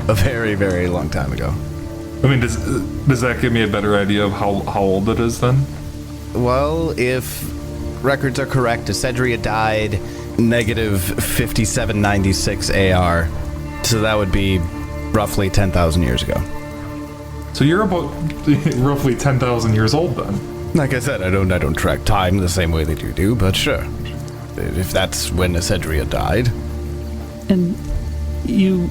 A very, very long time ago. I mean, does that give me a better idea of how old it is then? Well, if records are correct, Cedria died Negative 5796 AR. So that would be roughly 10,000 years ago. So you're about roughly 10,000 years old then. Like I said, I don't track time the same way that you do, but sure. If that's when Cedria died. And you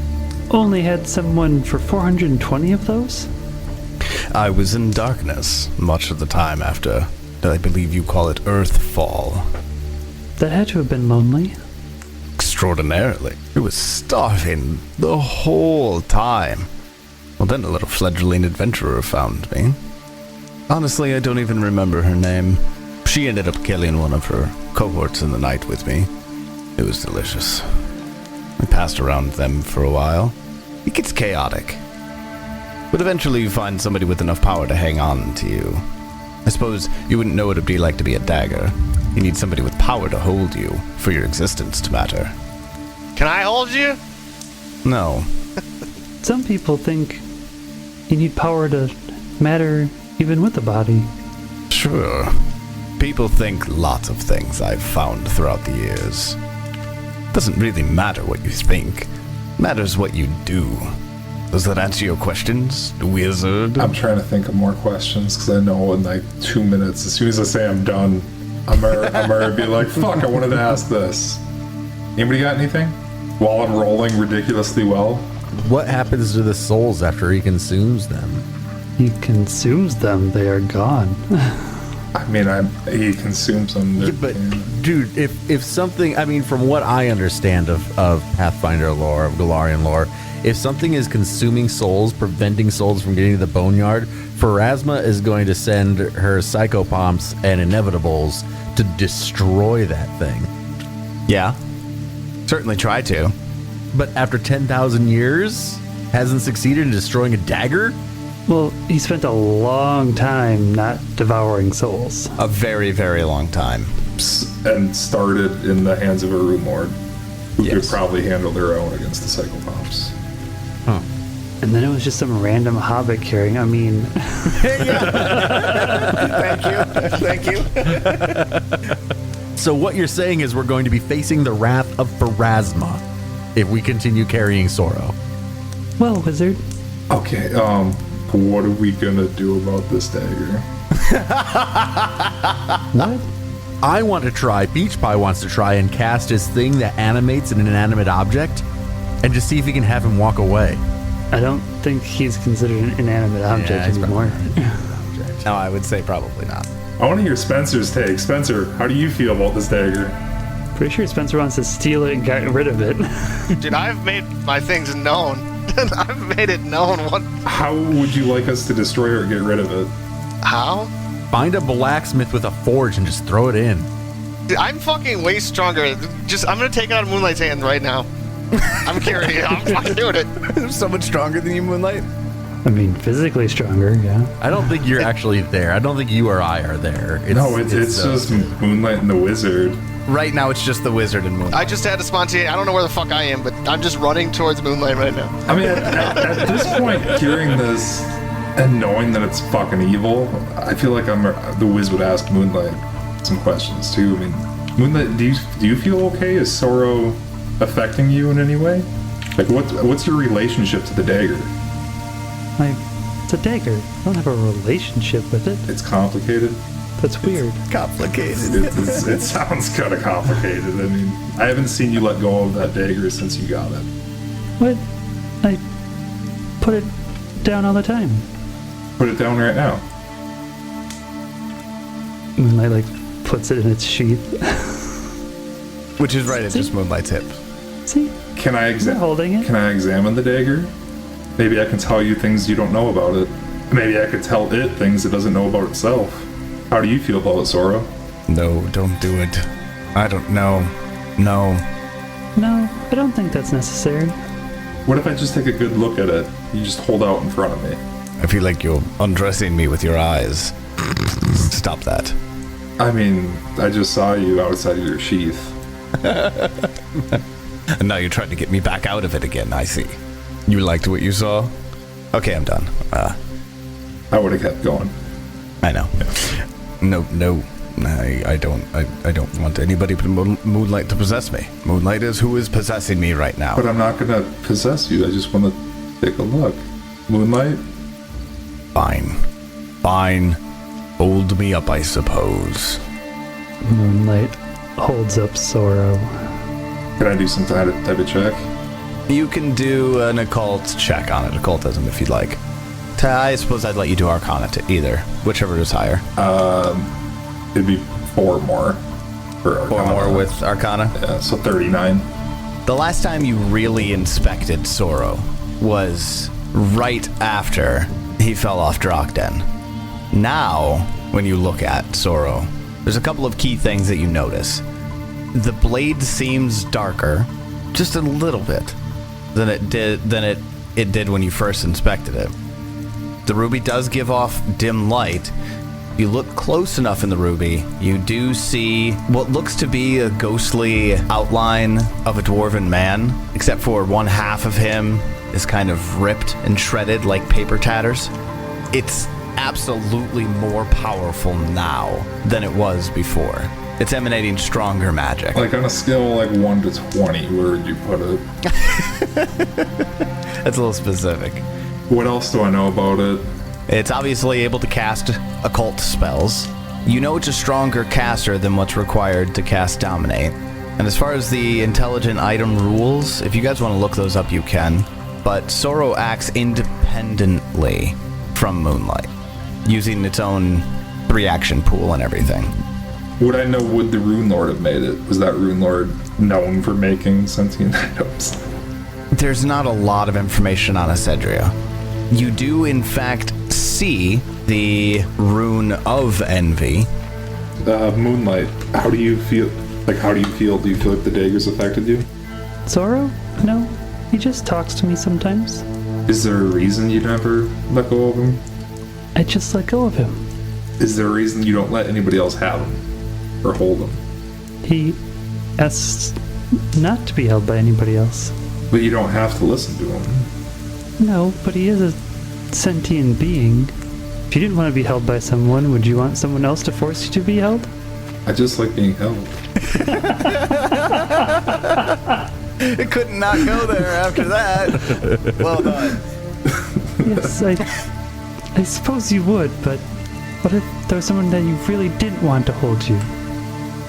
only had someone for 420 of those? I was in darkness much of the time after, I believe you call it Earthfall. That had to have been lonely. Extraordinarily. It was starving the whole time. Well, then a little fledgling adventurer found me. Honestly, I don't even remember her name. She ended up killing one of her cohorts in the night with me. It was delicious. I passed around them for a while. It gets chaotic. But eventually you find somebody with enough power to hang on to you. I suppose you wouldn't know what it'd be like to be a dagger. You need somebody with power to hold you for your existence to matter. Can I hold you? No. Some people think you need power to matter even with the body. Sure. People think lots of things I've found throughout the years. Doesn't really matter what you think. Matters what you do. Does that answer your questions, wizard? I'm trying to think of more questions because I know in like 2 minutes, as soon as I say I'm done, I'm gonna be like, fuck, I wanted to ask this. Anybody got anything? While I'm rolling ridiculously well. What happens to the souls after he consumes them? He consumes them, they are gone. I mean, he consumes them. But, dude, if something, I mean, from what I understand of Pathfinder lore, of Galarian lore, if something is consuming souls, preventing souls from getting to the Boneyard, Pharasma is going to send her Psychopomps and Inevitables to destroy that thing. Yeah. Certainly try to. But after 10,000 years, hasn't succeeded in destroying a dagger? Well, he spent a long time not devouring souls. A very, very long time. And started in the hands of a Rune Lord, who could Yes. probably handle their own against the Psychopomps. Huh. And then it was just some random hobbit carrying. I mean, Thank you. So what you're saying is we're going to be facing the wrath of Pharasma if we continue carrying Sorro. well, wizard, Okay, what are we gonna do about this dagger? what? I want to try, Beach Pie wants to try and cast his thing that animates an inanimate object and just see if he can have him walk away. I don't think he's considered an inanimate object he's anymore. No, I would say probably not. I want to hear Spencer's take. Spencer, how do you feel about this dagger? Pretty sure Spencer wants to steal it and get rid of it. Dude, I've made my things known. I've made it known what. How would you like us to destroy or get rid of it? How? Find a blacksmith with a forge and just throw it in. Dude, I'm fucking way stronger. I'm gonna take it out of Moonlight's hand right now. I'm carrying it. I'm fucking doing it. So much stronger than you, Moonlight. I mean, physically stronger, yeah. I don't think you're actually there. I don't think you or I are there. It's just Moonlight and the Wizard. Right now, it's just the wizard and Moonlight. I just had a spontaneous. I don't know where the fuck I am, but I'm just running towards Moonlight right now. I mean, at this point, hearing this and knowing that it's fucking evil, I feel like the Wiz would ask Moonlight some questions too. I mean, Moonlight, do you feel okay? Is Sorro affecting you in any way? Like, what's your relationship to the dagger? It's a dagger. I don't have a relationship with it. It's complicated. That's weird. Complicated. It sounds kind of complicated. I mean, I haven't seen you let go of that dagger since you got it. What? I put it down all the time. Put it down right now. Moonlight, like, puts it in its sheath. Which is right at just Moonlight's hip. See? Can I I'm not holding it. Can I examine the dagger? Maybe I can tell you things you don't know about it. Maybe I could tell it things it doesn't know about itself. How do you feel about it, Sorro? No, don't do it. I don't know. No. No, I don't think that's necessary. What if I just take a good look at it? You just hold out in front of me. I feel like you're undressing me with your eyes. Stop that. I mean, I just saw you outside of your sheath. And now you're trying to get me back out of it again, I see. You liked what you saw? Okay, I'm done. I would have kept going. I know. No. I don't want anybody but Moonlight to possess me. Moonlight is who is possessing me right now. But I'm not gonna possess you. I just want to take a look. Moonlight? Fine. Hold me up, I suppose. Moonlight holds up Sorro. Can I do some type of check? You can do an occult check on it, occultism, if you'd like. I suppose I'd let you do Arcana to either, whichever is higher. It'd be 4 more for Arcana. 4 more with Arcana? Yeah, so 39. The last time you really inspected Sorro was right after he fell off Drakden. Now, when you look at Sorro, there's a couple of key things that you notice. The blade seems darker, just a little bit, than it did when you first inspected it. The ruby does give off dim light. If you look close enough in the ruby, you do see what looks to be a ghostly outline of a dwarven man, except for one half of him is kind of ripped and shredded like paper tatters. It's absolutely more powerful now than it was before. It's emanating stronger magic. Like on a scale of like 1 to 20, where would you put it? That's a little specific. What else do I know about it? It's obviously able to cast occult spells. You know it's a stronger caster than what's required to cast Dominate. And as far as the intelligent item rules, if you guys want to look those up, you can. But Sorro acts independently from Moonlight, using its own 3-action pool and everything. Would I know, would the Rune Lord have made it? Was that Rune Lord known for making sentient items? There's not a lot of information on Acedria. You do, in fact, see the Rune of Envy. Moonlight, how do you feel? Like, how do you feel? Do you feel like the daggers affected you? Sorro? No, he just talks to me sometimes. Is there a reason you never let go of him? I just let go of him. Is there a reason you don't let anybody else have him? Or hold him? He asks not to be held by anybody else. But you don't have to listen to him. No, but he is a sentient being. If you didn't want to be held by someone, would you want someone else to force you to be held? I just like being held. It could not go there after that. Well done. Yes, I suppose you would, but what if there was someone that you really didn't want to hold you?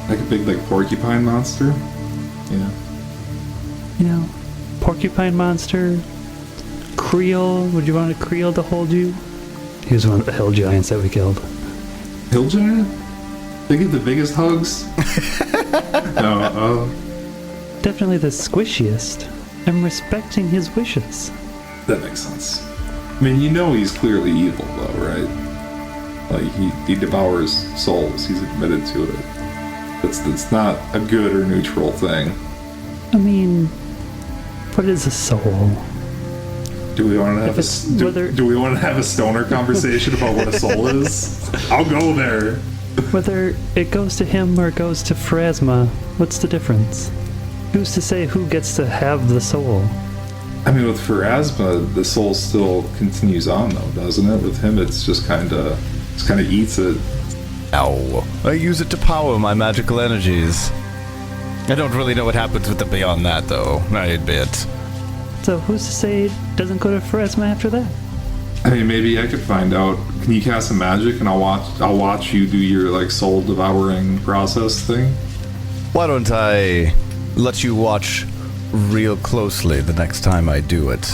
Like a big, like, porcupine monster? Yeah. You know, porcupine monster, Creel. Would you want a Creel to hold you? He was one of the hill giants that we killed. Hill giant? They give the biggest hugs? No, Definitely the squishiest. I'm respecting his wishes. that makes sense. I mean, you know he's clearly evil, though, right? Like, he devours souls. He's admitted to it. That's not a good or neutral thing. I mean, what is a soul? Do we want to have do we want to have a stoner conversation about what a soul is? I'll go there. Whether it goes to him or it goes to Phrasma, what's the difference? Who's to say who gets to have the soul? I mean, with Pharasma, the soul still continues on, though, doesn't it? With him, it's just kind of eats it. Ow. I use it to power my magical energies. I don't really know what happens with them beyond that, though, I admit. So who's to say it doesn't go to Phrasma after that? I mean, maybe I could find out. Can you cast some magic, and I'll watch you do your, like, soul devouring process thing? Why don't I let you watch real closely the next time I do it?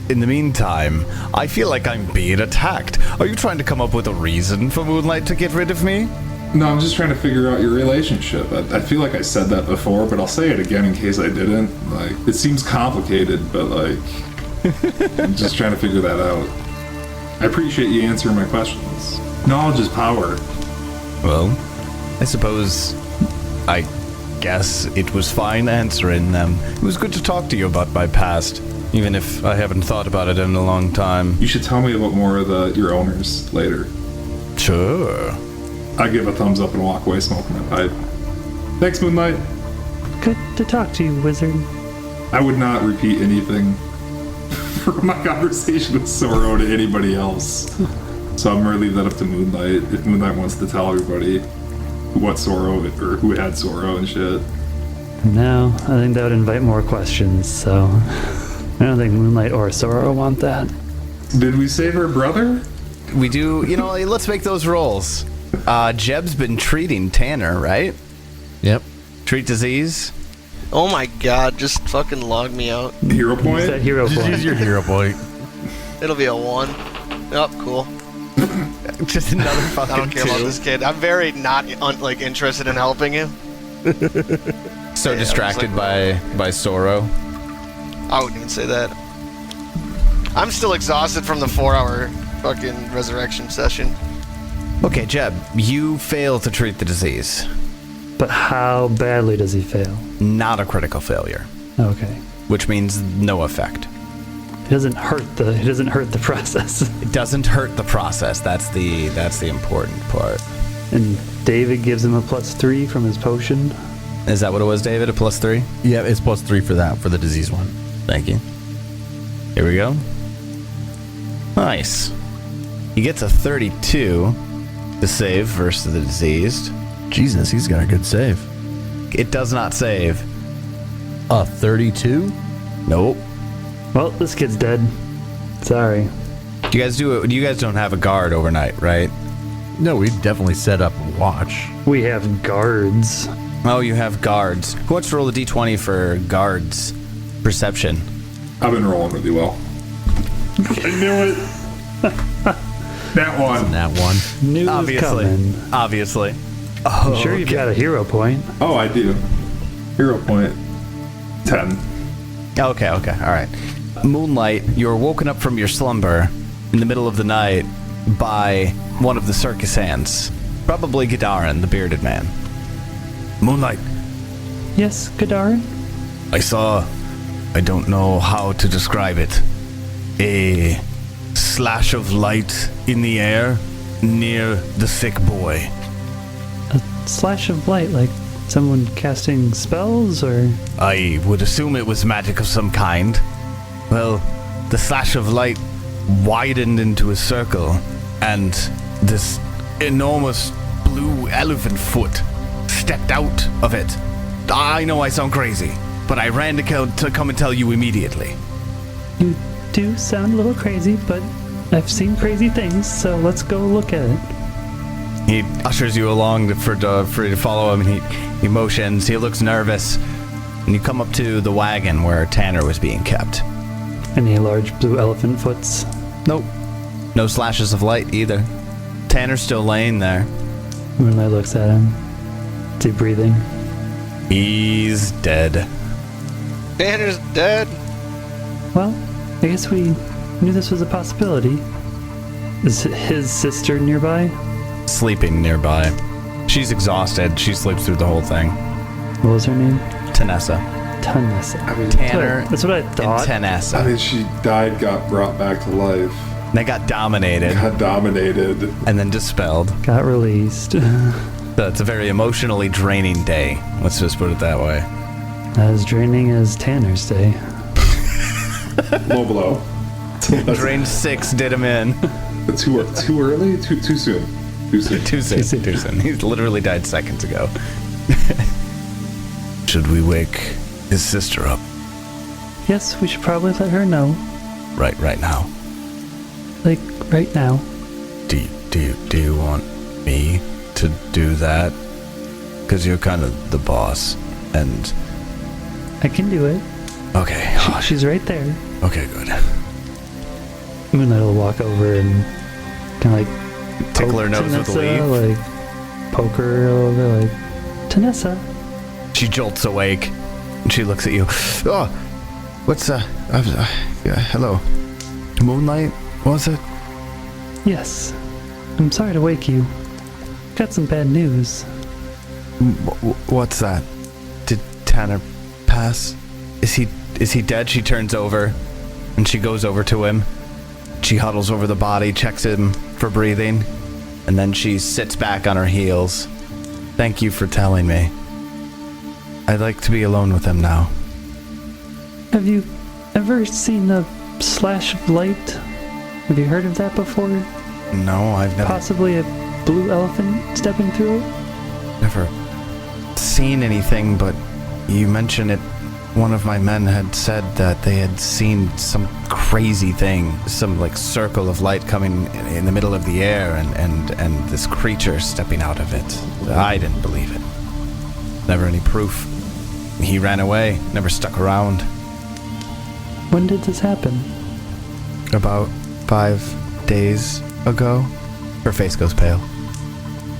In the meantime, I feel like I'm being attacked. Are you trying to come up with a reason for Moonlight to get rid of me? No, I'm just trying to figure out your relationship. I feel like I said that before, but I'll say it again in case I didn't. Like, it seems complicated, but, like, I'm just trying to figure that out. I appreciate you answering my questions. Knowledge is power. Well, I suppose I guess it was fine answering them. It was good to talk to you about my past, even if I haven't thought about it in a long time. You should tell me about more of your owners later. Sure. I give a thumbs up and walk away smoking my pipe. Thanks, Moonlight. Good to talk to you, wizard. I would not repeat anything from my conversation with Sorro to anybody else. So I'm going to leave that up to Moonlight. If Moonlight wants to tell everybody what Sorro, or who had Sorro and shit. No, I think that would invite more questions, so I don't think Moonlight or Sorro want that. Did we save her brother? We do, let's make those rolls. Jeb's been treating Tanner, right? Yep. Treat disease. Oh my god, just fucking log me out. Hero Use point? that hero point. Use your hero point. It'll be a 1. Yep, cool. Just another fucking I don't care about this kid. I'm very not interested in helping him. So Yeah, distracted I by Sorro. I wouldn't even say that. I'm still exhausted from the 4-hour fucking resurrection session. Okay, Jeb, you fail to treat the disease. But how badly does he fail? Not a critical failure, Okay. which means no effect. It doesn't hurt the process. It doesn't hurt the process. That's the important part. And David gives him a +3 from his potion. Is that what it was, David? A +3? Yeah, it's +3 for that, for the disease one. Thank you. Here we go. Nice. He gets a 32 to save versus the diseased. Jesus, he's got a good save. It does not save. A 32? Nope. Well, this kid's dead. Sorry. You guys don't have a guard overnight, right? No, we definitely set up a watch. We have guards. Oh, you have guards. Who wants to roll a d20 for guards? Perception. I've been rolling really well. I knew it. That one. That one. Knew it was coming. Obviously. I'm sure you've got a hero point. Oh, I do. Hero point. 10. Okay, all right. Moonlight, you're woken up from your slumber in the middle of the night by one of the circus hands. Probably Gadarin, the bearded man. Moonlight, Yes, Gadarin? I don't know how to describe it, a slash of light in the air near the sick boy. A slash of light, like someone casting spells, or? I would assume it was magic of some kind. Well, the slash of light widened into a circle, and this enormous blue elephant foot stepped out of it. I know I sound crazy, but I ran to come and tell you immediately. You do sound a little crazy, but I've seen crazy things, so let's go look at it. He ushers you along for you to follow him, and he motions. He looks nervous, and you come up to the wagon where Tanner was being kept. Any large blue elephant foots? Nope. No slashes of light either. Tanner's still laying there. Moonlight looks at him. Is he breathing? He's dead. Tanner's dead. Well, I guess we knew this was a possibility. Is his sister nearby? Sleeping nearby. She's exhausted. She sleeps through the whole thing. What was her name? Tanessa. Tanessa. I mean, Tanner That's what I thought. and Tanessa. I mean, she died, got brought back to life, They got dominated got dominated. and then dispelled. Got released. So it's a very emotionally draining day. Let's just put it that way. As draining as Tanner's day. Low blow. Drain 6 did him in. Too early? Too soon. Too soon. Too soon. He literally died seconds ago. Should we wake his sister up Yes, we should probably let her know. right now? Like, right now. Do you want me to do that? Because you're kind of the boss, and I can do it. okay, She's right there. okay, good. Moonlight will walk over and kind of like Tickle her nose with a Tanessa, leaf. like poke her over, like, Tanessa. She jolts awake, and she looks at you. Oh, what's hello, Moonlight? Was it? Yes. I'm sorry to wake you. Got some bad news. What's that? Did Tanner pass? Is he dead? She turns over, and she goes over to him. She huddles over the body, checks him for breathing, and then she sits back on her heels. Thank you for telling me. I'd like to be alone with him now. Have you ever seen a slash of light? Have you heard of that before? No, I've Possibly a blue elephant stepping through it? never seen anything, but you mentioned it. One of my men had said that they had seen some crazy thing, some like circle of light coming in the middle of the air, and this creature stepping out of it. I didn't believe it. Never any proof. He ran away, never stuck around. When did this happen? About 5 days ago. Her face goes pale.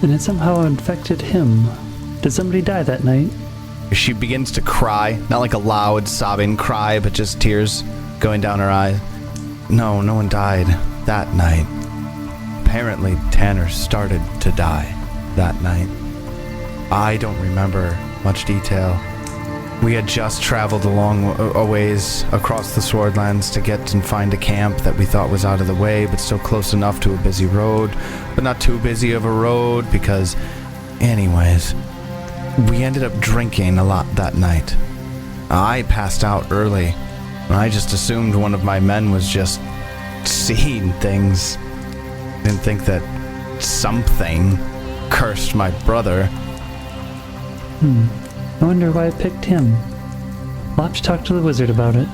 And it somehow infected him. Did somebody die that night? She begins to cry, not like a loud sobbing cry, but just tears going down her eyes. No one died that night. Apparently, Tanner started to die that night. I don't remember much detail. We had just traveled a ways across the Swordlands to get and find a camp that we thought was out of the way, but still close enough to a busy road, but not too busy of a road because, anyways, we ended up drinking a lot that night. I passed out early, and I just assumed one of my men was just seeing things. Didn't think that something cursed my brother. I wonder why I picked him. I'll have to talk to the wizard about it.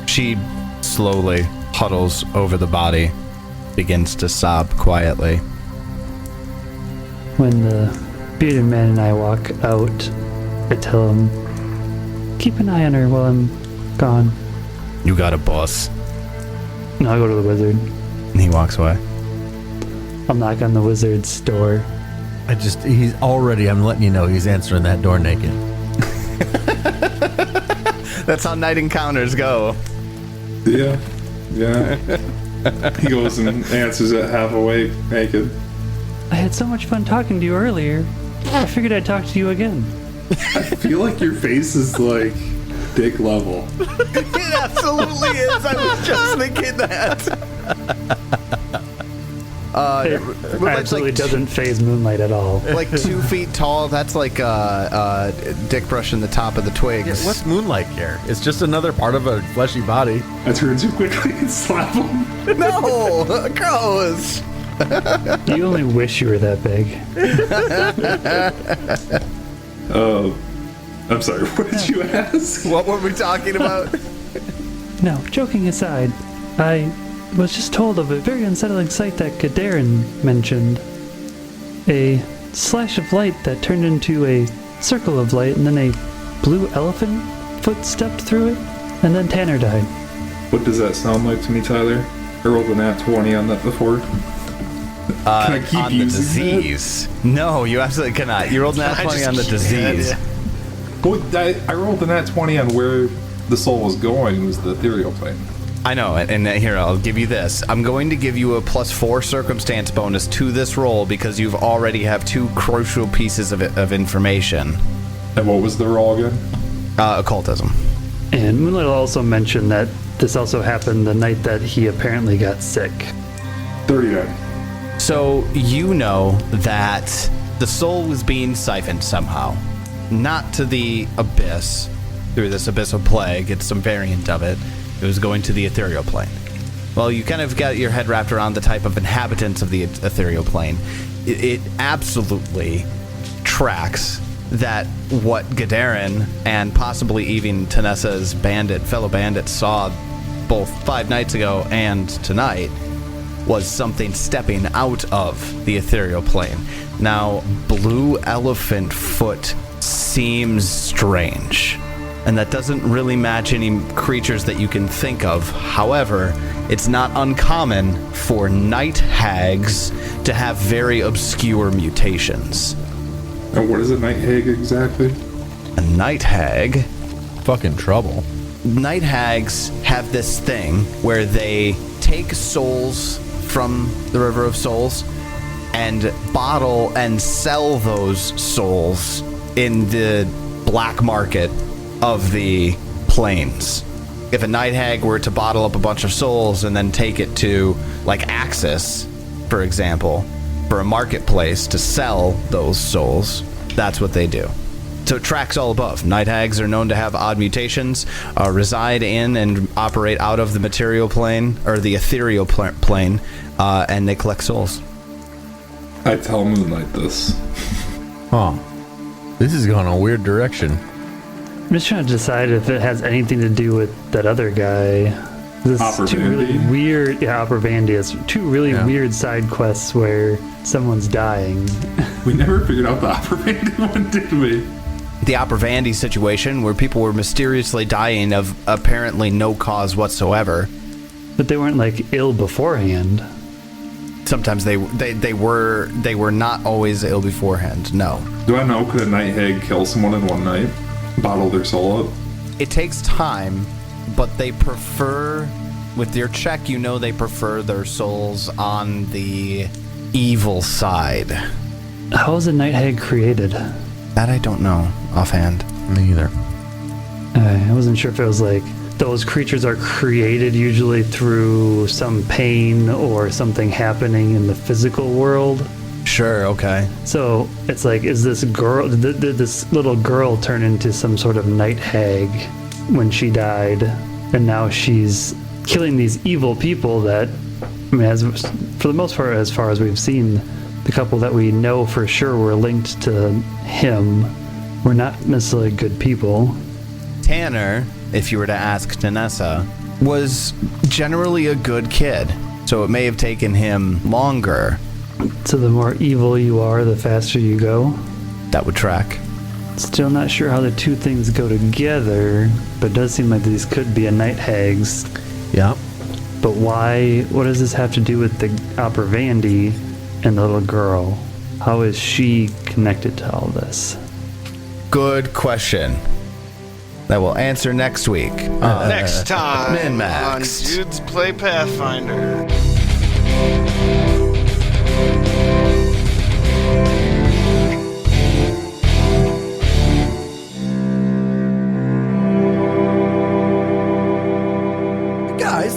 She slowly huddles over the body, begins to sob quietly. When the bearded man and I walk out, I tell him, keep an eye on her while I'm gone. You got a boss. And I'll go to the wizard. And he walks away. I'll knock on the wizard's door. He's already, I'm letting you know, he's answering that door naked. That's how night encounters go. Yeah. He goes and answers it half awake, naked. I had so much fun talking to you earlier. I figured I'd talk to you again. I feel like your face is like dick level. It absolutely is. I was just thinking that. It absolutely doesn't phase Moonlight at all. Like 2 feet tall. That's like dick brushing the top of the twigs. Yeah, what's Moonlight care? It's just another part of a fleshy body. I turn too quickly and slap him. No, gross. You only wish you were that big. I'm sorry, what did you ask? What were we talking about? No, joking aside, I was just told of a very unsettling sight that Gadarin mentioned. A slash of light that turned into a circle of light, and then a blue elephant foot stepped through it, and then Tanner died. What does that sound like to me, Tyler? I rolled a nat 20 on that before. Can I keep on the using disease? No, you absolutely cannot. You rolled a nat 20 on the disease. Well, I rolled a nat 20 on where the soul was going, was the ethereal plane. I know, and here, I'll give you this. I'm going to give you a +4 circumstance bonus to this roll because you've already have 2 crucial pieces of information. And what was the roll again? Occultism. And Moonlight also mentioned that this also happened the night that he apparently got sick. 39. So you know that the soul was being siphoned somehow. Not to the abyss, through this abyssal plague, it's some variant of it. It was going to the ethereal plane. Well, you kind of got your head wrapped around the type of inhabitants of the ethereal plane. It absolutely tracks that what Gadarin and possibly even Tanessa's fellow bandits saw both 5 nights ago and tonight was something stepping out of the ethereal plane. Now, blue elephant foot seems strange, and that doesn't really match any creatures that you can think of. However, it's not uncommon for night hags to have very obscure mutations. And what is a night hag exactly? A night hag... Fucking trouble. Night hags have this thing where they take souls from the River of Souls and bottle and sell those souls in the black market of the plains. If a night hag were to bottle up a bunch of souls and then take it to, like, Axis, for example, for a marketplace to sell those souls, that's what they do. So it tracks all above. Night hags are known to have odd mutations, reside in and operate out of the material plane, or the ethereal plane, and they collect souls. I tell Moonlight this. Huh. This is going a weird direction. I'm just trying to decide if it has anything to do with that other guy. This Opera two really Vandy? weird, Opera Vandy. It's 2 really weird side quests where someone's dying. We never figured out the Opera Vandy one, did we? The Opera Vandy situation where people were mysteriously dying of apparently no cause whatsoever. But they weren't like ill beforehand. Sometimes they were not always ill beforehand. No. Do I know, could a night hag kill someone in one night? Bottle their soul up? It takes time, but they prefer, with your check, you know they prefer their souls on the evil side. How was a night hag created? That I don't know offhand. Me either. I wasn't sure if it was like those creatures are created usually through some pain or something happening in the physical world. Sure, okay. So it's like, is this girl, did this little girl turn into some sort of night hag when she died, and now she's killing these evil people that, I mean, for the most part, as far as we've seen, the couple that we know for sure were linked to him we're not necessarily good people. Tanner, if you were to ask Tanessa, was generally a good kid, so it may have taken him longer. So the more evil you are, the faster you go. That would track. Still not sure how the two things go together, but it does seem like these could be a night hags. Yeah. But why? What does this have to do with the Opera Vandy and the little girl? How is she connected to all this? Good question. That we'll answer next week. Next time on MNmaxed. Dudes Play Pathfinder. Guys,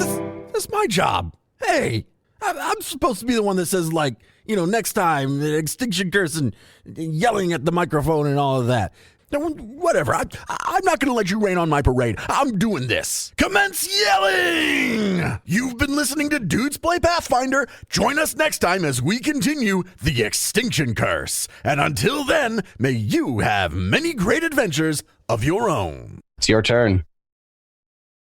that's my job. Hey, I'm supposed to be the one that says, like, next time, the Extinction Curse and yelling at the microphone and all of that. Now, whatever. I'm not going to let you rain on my parade. I'm doing this. Commence yelling! You've been listening to Dudes Play Pathfinder. Join us next time as we continue the Extinction Curse. And until then, may you have many great adventures of your own. It's your turn.